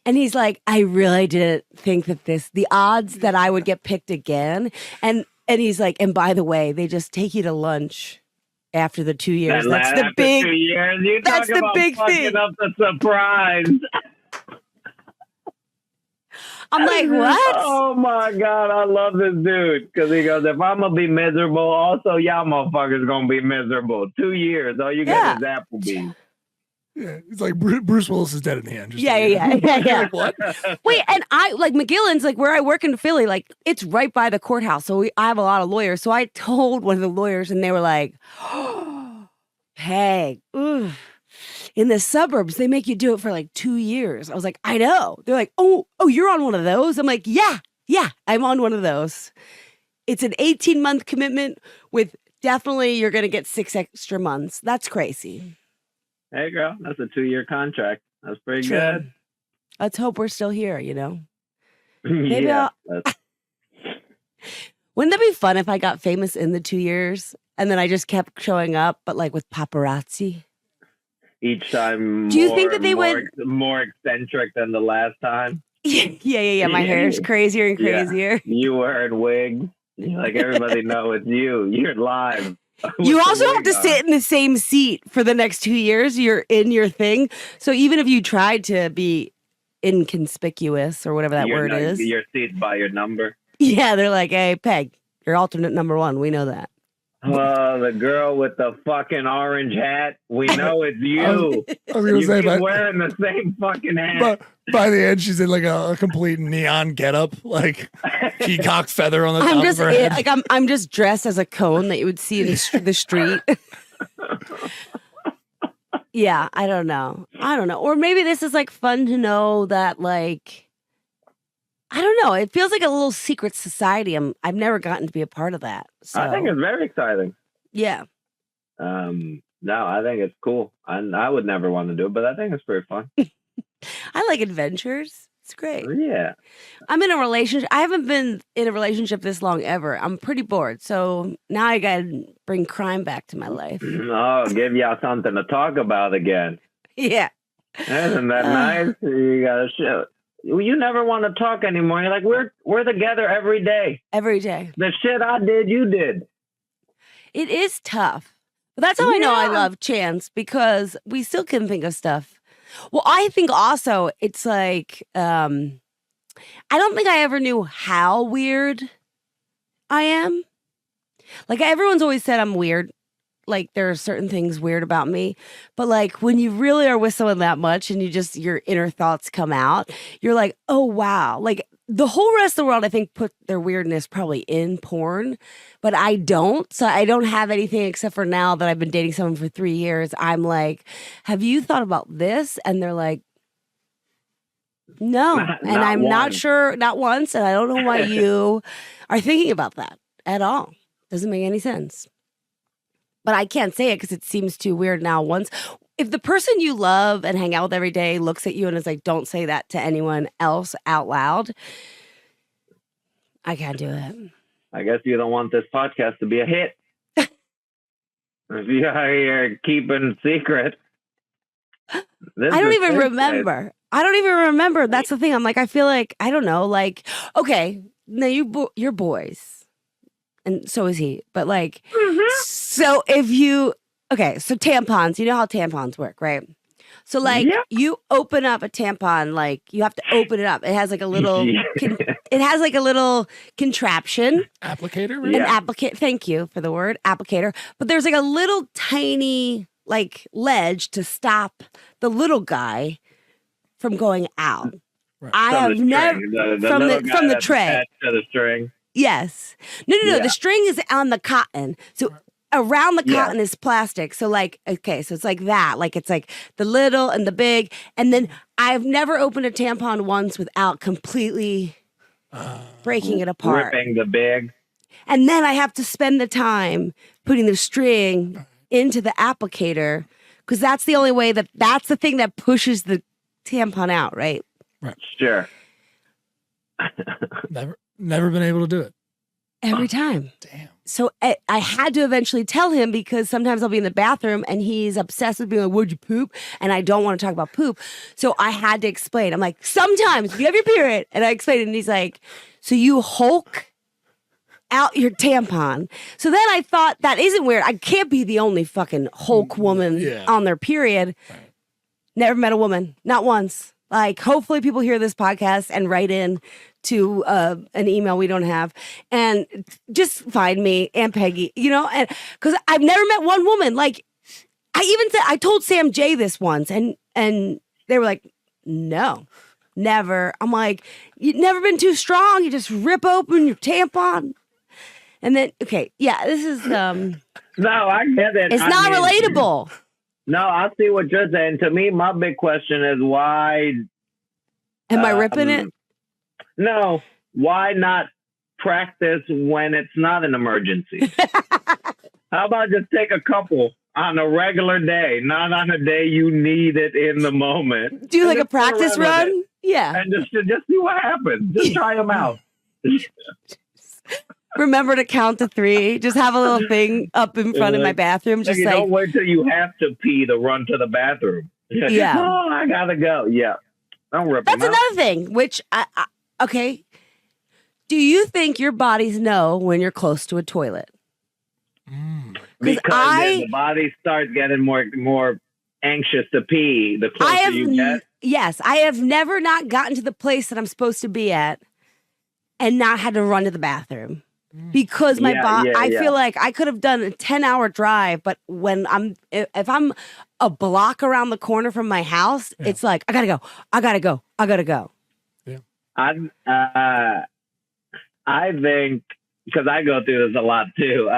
And he's like, I really didn't think that the odds that I would get picked again. And he's like, and by the way, they just take you to lunch after the 2 years. That's the big. 2 years, you that's the about big fucking thing. Up the surprise. I'm like, what? Oh my God, I love this dude. Because he goes, if I'm going to be miserable, also y'all motherfuckers going to be miserable. 2 years, all you get is Applebee's. Yeah, it's like Bruce Willis is dead in the hand. Yeah. Like, what? Wait, and I like McGillen's, like where I work in Philly, like it's right by the courthouse. So I have a lot of lawyers. So I told one of the lawyers, and they were like, oh, "Hey, in the suburbs, they make you do it for like 2 years." I was like, "I know." They're like, "Oh, you're on one of those?" I'm like, "Yeah, I'm on one of those." It's an 18-month commitment with definitely you're going to get 6 extra months. That's crazy. Hey, girl, that's a 2-year contract. That's pretty True. good. Let's hope we're still here, you know? Maybe Yeah. Wouldn't that be fun if I got famous in the 2 years and then I just kept showing up, but like with paparazzi? Each time Do you think that they more eccentric than the last time? Yeah. My hair is crazier and crazier. Yeah. You wearing wigs. Like everybody know it's you. You're live. You also have to sit in the same seat for the next 2 years. You're in your thing. So even if you tried to be inconspicuous or whatever that word is. Your seat's by your number. Yeah, they're like, hey, Peg, you're alternate number 1. We know that. Oh, the girl with the fucking orange hat. We know it's you. I was gonna say, keep wearing the same fucking hat. But by the end, she's in like a complete neon getup, like peacock feather on the top of her head. Like I'm just dressed as a cone that you would see in the street. Yeah, I don't know. Or maybe this is like fun to know that like. I don't know. It feels like a little secret society. I've never gotten to be a part of that. So. I think it's very exciting. Yeah. No, I think it's cool. I would never want to do it, but I think it's pretty fun. I like adventures. It's great. Yeah. I'm in a relationship. I haven't been in a relationship this long ever. I'm pretty bored. So now I got to bring crime back to my life. Oh, give y'all something to talk about again. Yeah. Isn't that nice? You got to show. You never want to talk anymore. You're like, we're together every day. Every day. The shit I did, you did. It is tough. But that's how I know I love Chance, because we still can think of stuff. Well, I think also it's like, I don't think I ever knew how weird I am. Like everyone's always said I'm weird. Like there are certain things weird about me, but like when you really are with someone that much and your inner thoughts come out, you're like, oh wow. Like the whole rest of the world, I think, put their weirdness probably in porn, but I don't. So I don't have anything except for now that I've been dating someone for 3 years. I'm like, have you thought about this? And they're like, no. And I'm not sure, not once. And I don't know why you are thinking about that at all. Doesn't make any sense. But I can't say it because it seems too weird now. Once, if the person you love and hang out with every day looks at you and is like, don't say that to anyone else out loud, I can't do it. I guess you don't want this podcast to be a hit. If you're keeping secret. I don't even remember. That's the thing. I'm like, I feel like, I don't know. Like, okay, now you're boys. And so is he. But like, so if you, so tampons, you know how tampons work, right? So like you open up a tampon, like you have to open it up. It has like a little, it has like a little contraption. Applicator? Right? An applicator. Thank you for the word applicator. But there's like a little tiny like ledge to stop the little guy from going out. Right. I have never, from the tray. To the string. Yes. No. The string is on the cotton. So around the cotton is plastic. So like, okay, so it's like that. Like it's like the little and the big. And then I've never opened a tampon once without completely breaking it apart. Ripping the big. And then I have to spend the time putting the string into the applicator because that's the only way that's the thing that pushes the tampon out, right? Right. Sure. Never been able to do it. Every time. Damn. So I had to eventually tell him because sometimes I'll be in the bathroom and he's obsessed with being like, would you poop? And I don't want to talk about poop. So I had to explain. I'm like, sometimes you have your period. And I explained it and he's like, so you Hulk out your tampon. So then I thought that isn't weird. I can't be the only fucking Hulk woman on their period. Right. Never met a woman. Not once. Like, hopefully people hear this podcast and write in to an email we don't have and just find me, Aunt Peggy, you know, and because I've never met one woman. Like, I told Sam J this once and they were like, no, never. I'm like, you've never been too strong. You just rip open your tampon. And then, okay, yeah, this is, no, I get it. It's not relatable. No, I see what you're saying. To me, my big question is why... Am I ripping it? No. Why not practice when it's not an emergency? How about just take a couple on a regular day, not on a day you need it in the moment. Do like a practice run? Yeah. And just see what happens. Just try them out. Remember to count to 3. Just have a little thing up in front of my bathroom. Just like, don't wait till you have to pee to run to the bathroom. Yeah. Oh, I gotta go. Yeah. Don't rip That's another thing, which, okay. Do you think your bodies know when you're close to a toilet? Because the body starts getting more anxious to pee the closer you get. Yes. I have never not gotten to the place that I'm supposed to be at and not had to run to the bathroom. Because my body, I feel like I could have done a 10-hour drive, but if I'm a block around the corner from my house, it's like, I gotta go. Yeah. I think, because I go through this a lot too,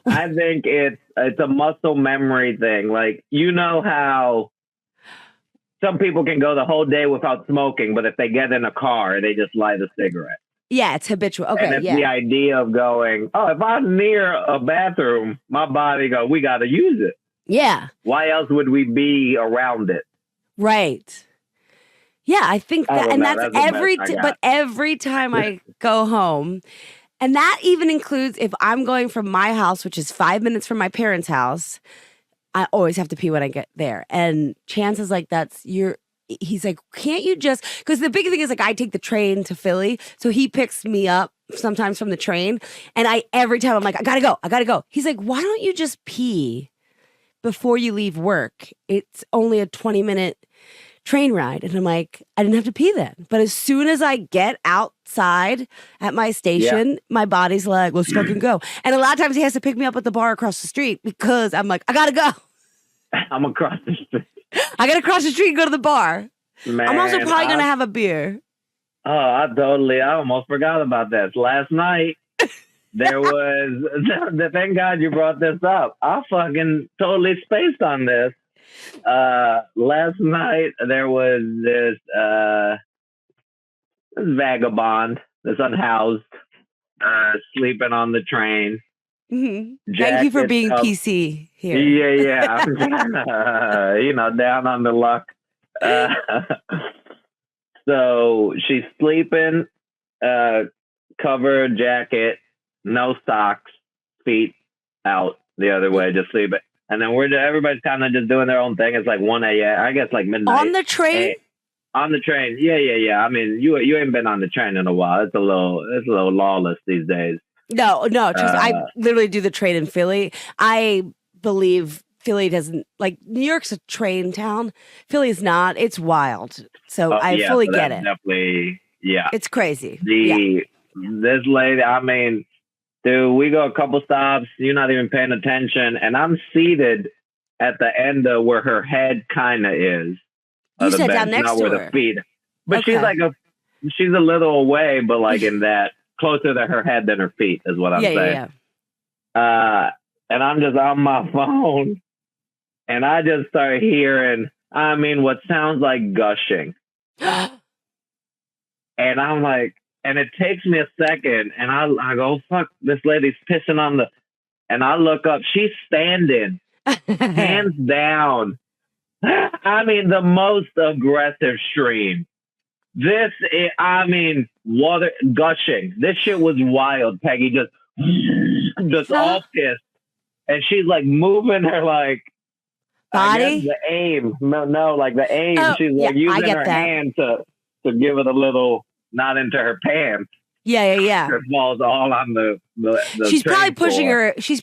I think it's a muscle memory thing. Like, you know how some people can go the whole day without smoking, but if they get in a car, they just light a cigarette. Yeah, it's habitual. Okay, and it's the idea of going, if I'm near a bathroom, my body goes, we got to use it. Yeah. Why else would we be around it? Right. Yeah, I think that, and that's every time I go home, and that even includes if I'm going from my house, which is 5 minutes from my parents' house, I always have to pee when I get there. And chances like he's like, can't you just, because the big thing is like I take the train to Philly, so he picks me up sometimes from the train, and every time I'm like, I gotta go. He's like, why don't you just pee before you leave work? It's only a 20-minute train ride. And I'm like, I didn't have to pee then. But as soon as I get outside at my station, my body's like, let's fucking go. And a lot of times he has to pick me up at the bar across the street because I'm like, I gotta go. I'm across the street. I gotta cross the street and go to the bar. Man, I'm also probably gonna have a beer. Oh, I almost forgot about this. Last night, there was, thank God you brought this up. I fucking totally spaced on this. Last night, there was this vagabond, this unhoused, sleeping on the train. Mm-hmm. Thank you for being PC here. Yeah. Down on the luck. So she's sleeping, covered jacket, no socks, feet out the other way, just sleeping. And then everybody's kind of just doing their own thing. It's like 1 a.m. I guess like midnight. On the train? On the train. Yeah. I mean, you ain't been on the train in a while. It's a little lawless these days. No. I literally do the train in Philly. I believe Philly doesn't, like, New York's a train town. Philly is not. It's wild. So I fully get it. Definitely, yeah. It's crazy. This lady, I mean, dude, we go a couple stops, you're not even paying attention, and I'm seated at the end of where her head kind of is. You sat down next to her. Where the feet. But she's a little away, but like in that, closer to her head than her feet is what I'm saying. Yeah. And I'm just on my phone, and I just start hearing, what sounds like gushing. And I'm like, and it takes me a second, and I go, fuck, this lady's pissing on and I look up, she's standing, hands down. The most aggressive stream. Water gushing. This shit was wild, Peggy. Just all pissed. And she's like moving her body? The aim. No, like the aim. Oh, she's like using her hand to give it a little, not into her pants. Yeah. Her balls all on the she's probably pushing her. She's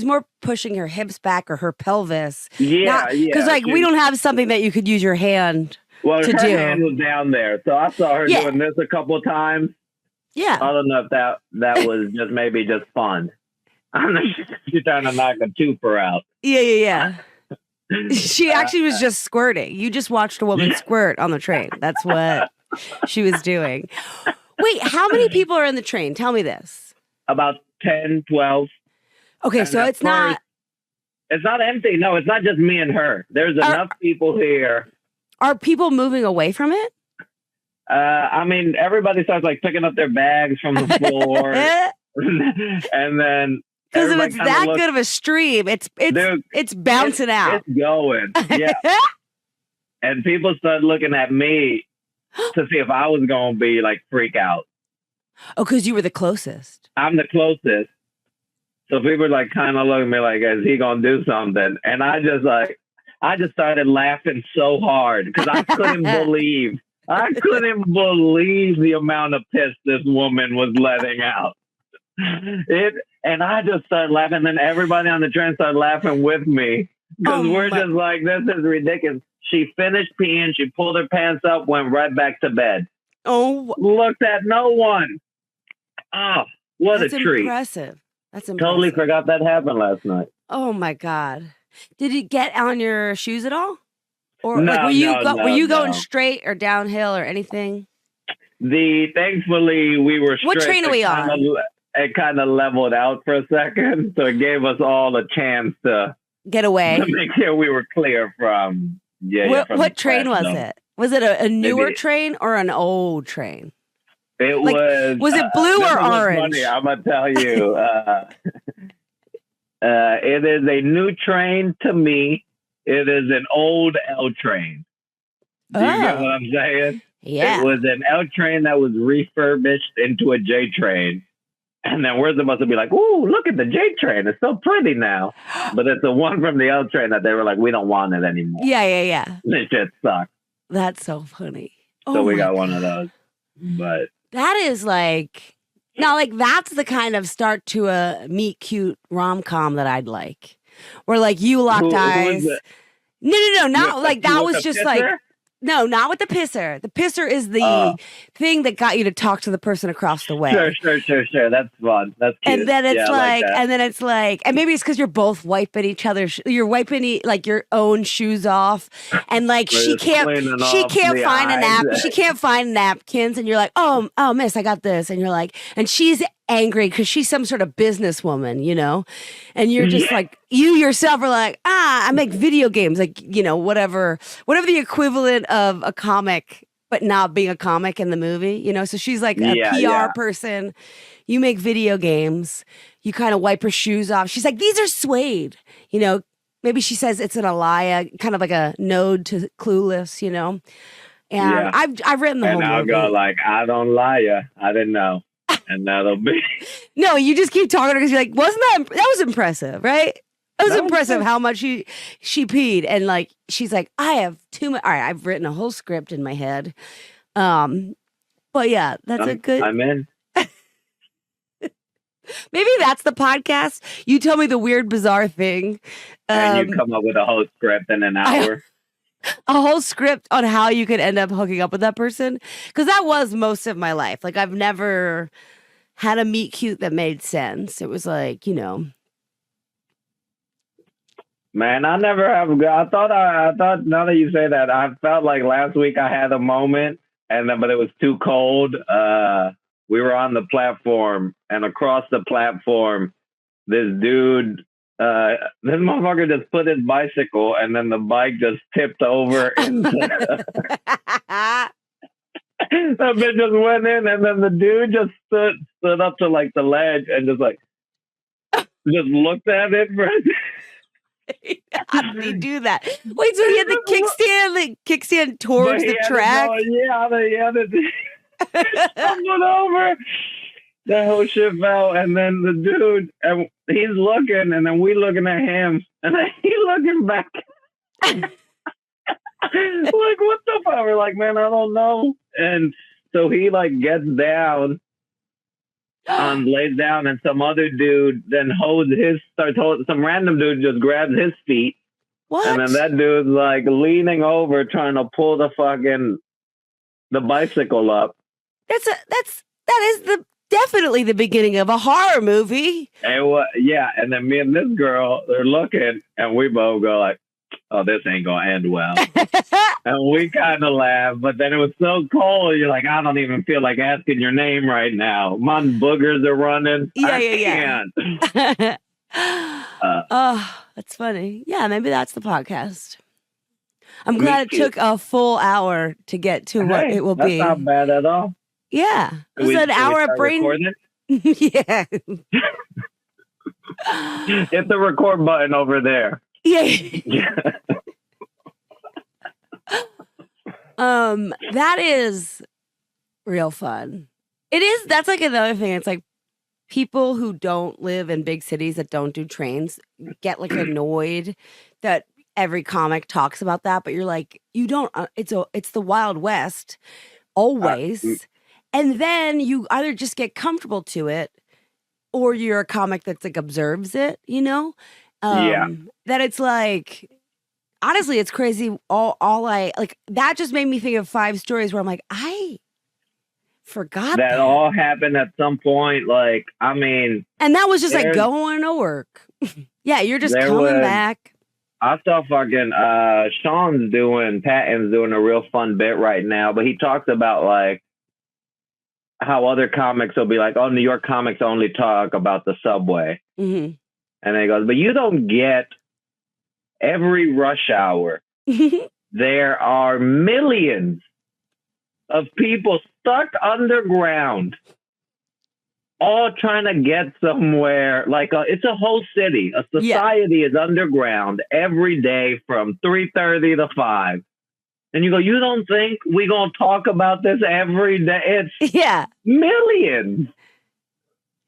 more pushing her hips back or her pelvis. Yeah. Because we don't have something that you could use your hand to do. Her hand was down there, so I saw her doing this a couple of times. Yeah. I don't know if that was just fun. I don't know. She's trying to knock a twofer out. Yeah. She actually was just squirting. You just watched a woman squirt on the train. That's what she was doing. Wait, how many people are in the train? Tell me this. About 10, 12. Okay, so it's not empty. No, it's not just me and her. There's enough people here. Are people moving away from it? Everybody starts picking up their bags from the floor. And then Because if it's that good of a stream, it's bouncing out. It's going. Yeah. And people started looking at me to see if I was going to be like freak out. Oh, because you were the closest. I'm the closest. So people were like kind of looking at me like, is he going to do something? And I just started laughing so hard because I couldn't believe the amount of piss this woman was letting out. And I just started laughing. And then everybody on the train started laughing with me because we're just like, this is ridiculous. She finished peeing. She pulled her pants up, went right back to bed. Oh, looked at no one. Oh, what a treat. Impressive. That's impressive. Totally forgot that happened last night. Oh my God. Did it get on your shoes at all? Or no, like, were you going straight or downhill or anything? Thankfully we were straight. What train are we on? It kind of leveled out for a second, so it gave us all a chance to get away. To make sure we were clear from what train was it? Was it a newer train or an old train? It was it blue or orange? Funny, I'm gonna tell you. It is a new train to me. It is an old L train. Do you get what I'm saying? Yeah. It was an L train that was refurbished into a J train. And then we're supposed to be like, ooh, look at the J train. It's so pretty now. But it's the one from the L train that they were like, we don't want it anymore. Yeah. It just sucks. That's so funny. So we got one of those. But that is like, now, like, that's the kind of start to a meet cute rom-com that I'd like. Where, like, you locked eyes. No, not like that was just like, no, not with the pisser. The pisser is the thing that got you to talk to the person across the way. Sure. That's fun. That's cute. And then it's like, and maybe it's because you're both wiping each other's, you're wiping like your own shoes off, and like she can't find napkins, and you're like, oh, miss, I got this, and you're like, and she's angry because she's some sort of businesswoman, you know, and you're just like, you yourself are like, I make video games, like, you know, whatever the equivalent of a comic, but not being a comic in the movie, you know. So she's like a PR person. You make video games. You kind of wipe her shoes off. She's like, these are suede, you know. Maybe she says it's an Alaya, kind of like a node to Clueless, you know. And I've written the whole movie. And I'll go like, I don't lie ya. I didn't know. And that'll be. No, you just keep talking to her because you're like, that was impressive, right? It was impressive how much she peed. And like, she's like, I have too much. All right, I've written a whole script in my head. But yeah, I'm in. Maybe that's the podcast. You tell me the weird, bizarre thing. And you come up with a whole script in an hour. A whole script on how you could end up hooking up with that person. Because that was most of my life. Like, I've never had a meet cute that made sense. It was like, you know. Man, I never have. I thought now that you say that, I felt like last week I had a moment, but it was too cold. We were on the platform, and across the platform, this dude, this motherfucker just put his bicycle, and then the bike just tipped over. That bitch just went in, and then the dude just stood up to like the ledge and just just looked at it for. How did he do that? Wait, so he had the kickstand towards the track? Stumbled over. That whole shit fell, and then the dude, and he's looking, and then we looking at him, and then he looking back. Like, what the fuck? We're like, man, I don't know. And so he like gets down, lays down, and some other dude then some random dude just grabs his feet. What? And then that dude's like leaning over trying to pull the bicycle up. That is definitely the beginning of a horror movie. And then me and this girl, they're looking, and we both go like, oh, this ain't gonna end well. And we kind of laugh, but then it was so cold. You're like, I don't even feel like asking your name right now. My boogers are running. I can't. Oh, that's funny. Yeah, maybe that's the podcast. I'm glad it took a full hour to get to what it will be. That's not bad at all. Yeah. It was an hour of brain. Recording? Yeah. Hit the record button over there. Yeah. That is real fun. It is. That's like another thing. It's like people who don't live in big cities that don't do trains get like annoyed that every comic talks about that, but you're like, you don't. It's the Wild West always, and then you either just get comfortable to it, or you're a comic that's like observes it. That it's like. Honestly, it's crazy. All I like that just made me think of 5 stories where I'm like, I forgot that all happened at some point. Like, I mean, and that was just like going to work. Yeah, you're just coming back. I saw fucking Patton's doing a real fun bit right now, but he talks about like how other comics will be like, oh, New York comics only talk about the subway, and then he goes, but you don't get. Every rush hour, there are millions of people stuck underground, all trying to get somewhere. Like it's a whole city. A society is underground every day from 3:30 to 5. And you go, you don't think we gonna talk about this every day? It's millions.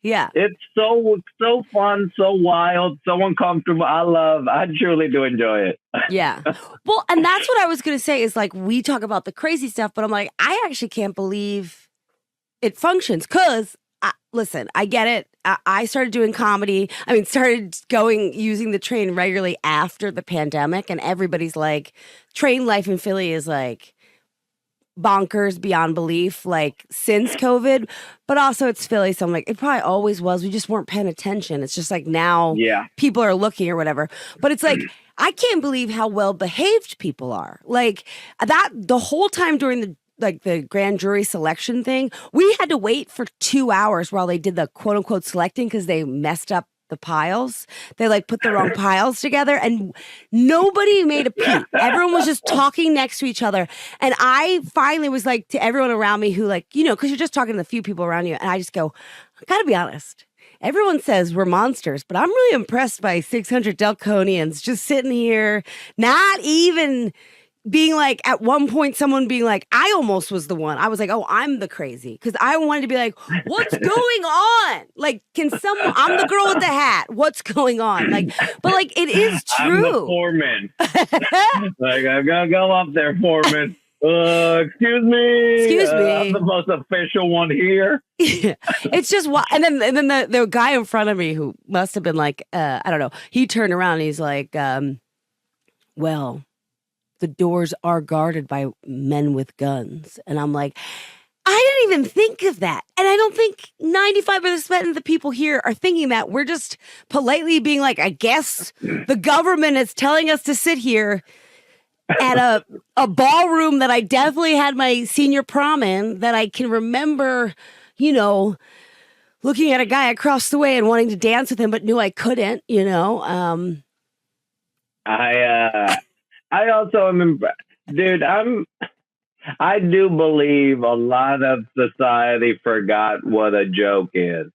Yeah. It's so fun, so wild, so uncomfortable. I truly do enjoy it. Yeah. Well, and that's what I was going to say is like, we talk about the crazy stuff, but I'm like, I actually can't believe it functions because, listen, I get it. I started doing comedy. I mean, using the train regularly after the pandemic, and everybody's like, train life in Philly is like, bonkers beyond belief, like since COVID, but also it's Philly, so I'm like, it probably always was. We just weren't paying attention. It's just like now people are looking or whatever. But it's like, I can't believe how well behaved people are. Like that the whole time during the grand jury selection thing, we had to wait for 2 hours while they did the quote unquote selecting because they messed up the piles. They like put the wrong piles together and nobody made a peep. Everyone was just talking next to each other. And I finally was like to everyone around me who like, because you're just talking to the few people around you. And I just go, I gotta be honest. Everyone says we're monsters, but I'm really impressed by 600 Delconians just sitting here, not even being like, at one point, someone being like, I almost was the one. I was like, oh, I'm the crazy. Because I wanted to be like, what's going on? Like, I'm the girl with the hat. What's going on? Like, but like, it is true. I'm the foreman. Like, I gotta go up there, foreman. Excuse me. I'm the most official one here. It's just and then the guy in front of me who must have been like, I don't know. He turned around and he's like, well, the doors are guarded by men with guns. And I'm like, I didn't even think of that. And I don't think 95% of the people here are thinking that. We're just politely being like, I guess the government is telling us to sit here at a ballroom that I definitely had my senior prom in, that I can remember, looking at a guy across the way and wanting to dance with him, but knew I couldn't, I also am, dude, I do believe a lot of society forgot what a joke is.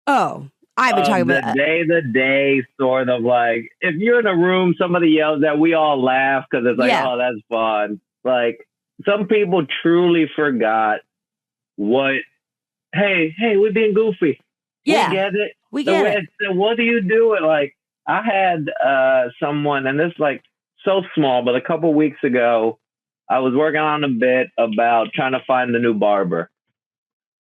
Oh, I've been talking about the day sort of like, if you're in a room, somebody yells at, we all laugh because it's like, oh, that's fun. Like, some people truly forgot what, hey, we're being goofy. Yeah. We get it. We get it. What do you do? Like, I had someone, and this like, so small, but a couple weeks ago, I was working on a bit about trying to find the new barber.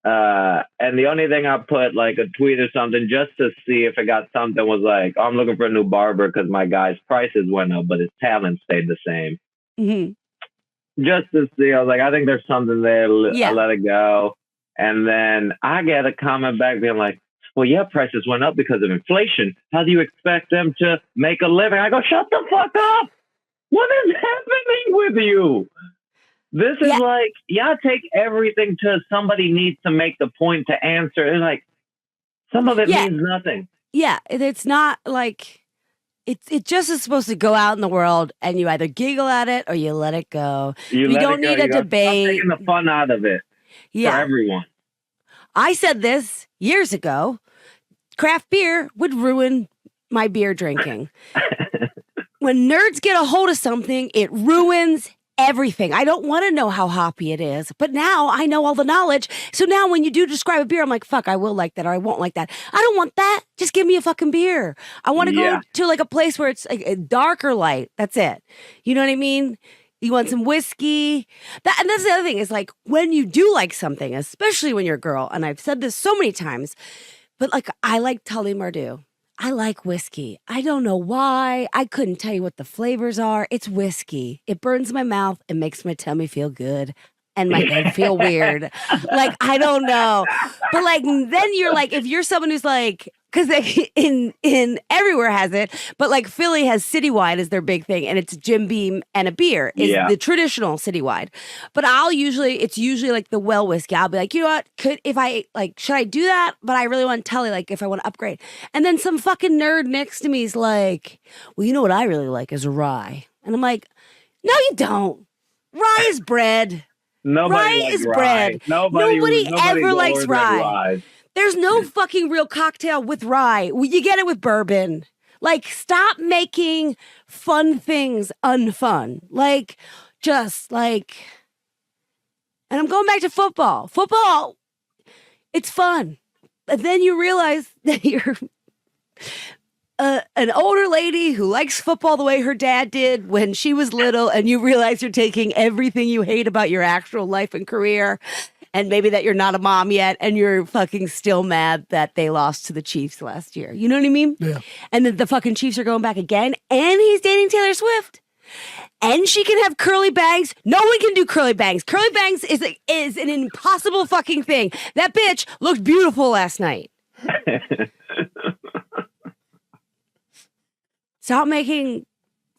And the only thing I put, like a tweet or something, just to see if it got something, was like, oh, I'm looking for a new barber because my guy's prices went up, but his talent stayed the same. Mm-hmm. Just to see, I was like, I think there's something there. I let it go. And then I get a comment back being like, well, yeah, prices went up because of inflation. How do you expect them to make a living? I go, shut the fuck up. What is happening with you? This is like, take everything to somebody needs to make the point to answer. And like, some of it means nothing. Yeah, it's not like, it just is supposed to go out in the world and you either giggle at it or you let it go. You don't need a debate. Taking the fun out of it for everyone. I said this years ago. craft beer would ruin my beer drinking. When nerds get a hold of something, it ruins everything. I don't want to know how hoppy it is, but now I know all the knowledge. So now when you do describe a beer, I'm like, fuck, I will like that or I won't like that. I don't want that. Just give me a fucking beer. I want to go to like a place where it's like dark or light. That's it. You know what I mean? You want some whiskey. And that's the other thing is like when you do like something, especially when you're a girl, and I've said this so many times, but like I like Tully Mardew. I like whiskey. I don't know why. I couldn't tell you what the flavors are. It's whiskey. It burns my mouth. It makes my tummy feel good and my head feel weird. Like, I don't know. But like, then you're like, if you're someone who's like, because in everywhere has it, but like Philly has Citywide as their big thing, and it's Jim Beam and a beer is the traditional Citywide. But it's usually like the well whiskey. I'll be like, you know what? Should I do that? But I really want to tell you, like, if I want to upgrade. And then some fucking nerd next to me is like, well, you know what I really like is rye. And I'm like, no, you don't. Rye is bread. Rye is bread. Nobody ever likes rye. There's no fucking real cocktail with rye. You get it with bourbon. Like, stop making fun things unfun. Like, just like, and I'm going back to football. Football, it's fun. But then you realize that you're an older lady who likes football the way her dad did when she was little, and you realize you're taking everything you hate about your actual life and career, and maybe that you're not a mom yet, and you're fucking still mad that they lost to the Chiefs last year. You know what I mean? Yeah. And then the fucking Chiefs are going back again, and he's dating Taylor Swift. And she can have curly bangs. No one can do curly bangs. Curly bangs is an impossible fucking thing. That bitch looked beautiful last night. Stop making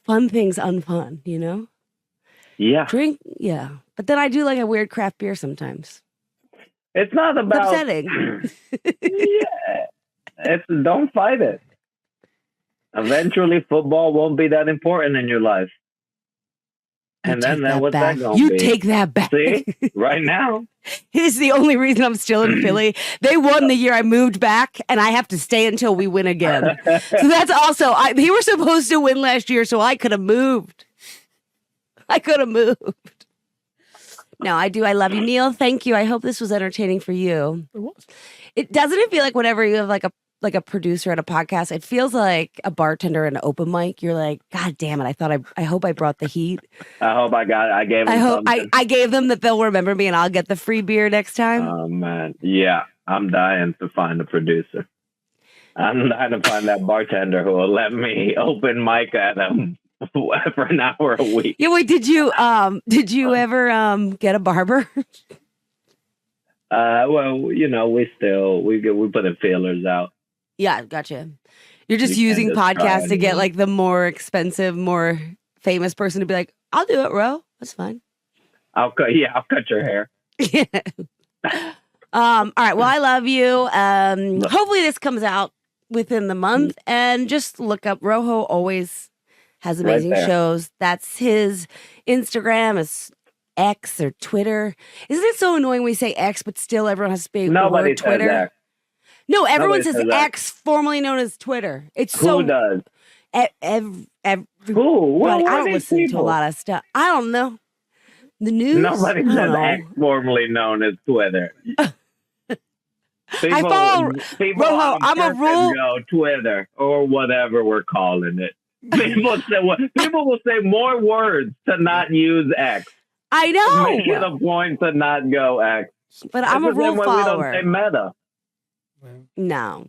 fun things unfun, you know? Yeah. But then I do like a weird craft beer sometimes. It's not about... It's upsetting. Don't fight it. Eventually, football won't be that important in your life. And then what's that going to be? You take that back. See? Right now. It is the only reason I'm still in Philly. They won the year I moved back, and I have to stay until we win again. So that's also... they were supposed to win last year, so I could have moved. No, I do. I love you, Neil. Thank you. I hope this was entertaining for you. It was. Doesn't it feel like whenever you have like a producer at a podcast, it feels like a bartender at an open mic. You're like, God damn it! I hope I brought the heat. I gave them. I gave them that they'll remember me, and I'll get the free beer next time. Oh man, yeah, I'm dying to find a producer. I'm dying to find that bartender who will let me open mic at them for an hour a week. Yeah, wait, did you ever get a barber? Well, you know, we put the feelers out. Yeah, gotcha. You're just using podcasts to get like the more expensive, more famous person to be like, I'll do it, Ro. That's fine. I'll cut your hair. All right. Well, I love you. Hopefully this comes out within the month, and just look up Rojo. Always has amazing shows. That's his Instagram, is X or Twitter. Isn't it so annoying when we say X, but still everyone has to speak Nobody Twitter? Says X. No, everyone says X, formerly known as Twitter. It's Who does? Who? Well, I don't listen to a lot of stuff. I don't know. The news? Nobody says X, formerly known as Twitter. I follow Rojo. I'm a rule. Twitter or whatever we're calling it. People will say more words to not use X. I know. Make it a point to not go X. But I'm a rule follower. We don't say Meta. No.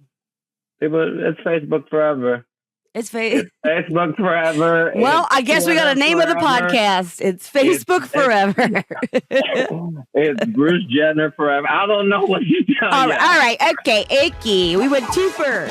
It's Facebook forever. It's Facebook forever. Well, I guess we got a name forever. Of the podcast. It's Facebook forever. It's Bruce Jenner forever. I don't know what you tell you. All right. Okay. Icky. We went twofer.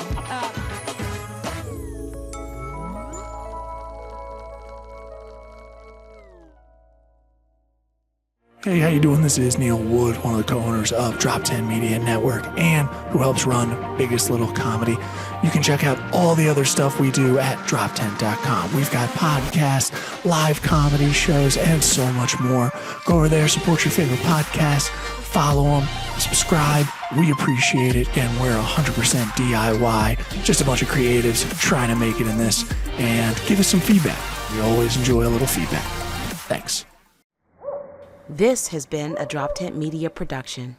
Hey, how you doing? This is Neil Wood, one of the co-owners of Drop 10 Media Network and who helps run Biggest Little Comedy. You can check out all the other stuff we do at drop10.com. We've got podcasts, live comedy shows, and so much more. Go over there, support your favorite podcast, follow them, subscribe. We appreciate it, and we're 100% DIY. Just a bunch of creatives trying to make it in this, and give us some feedback. We always enjoy a little feedback. Thanks. This has been a Drop Tent Media production.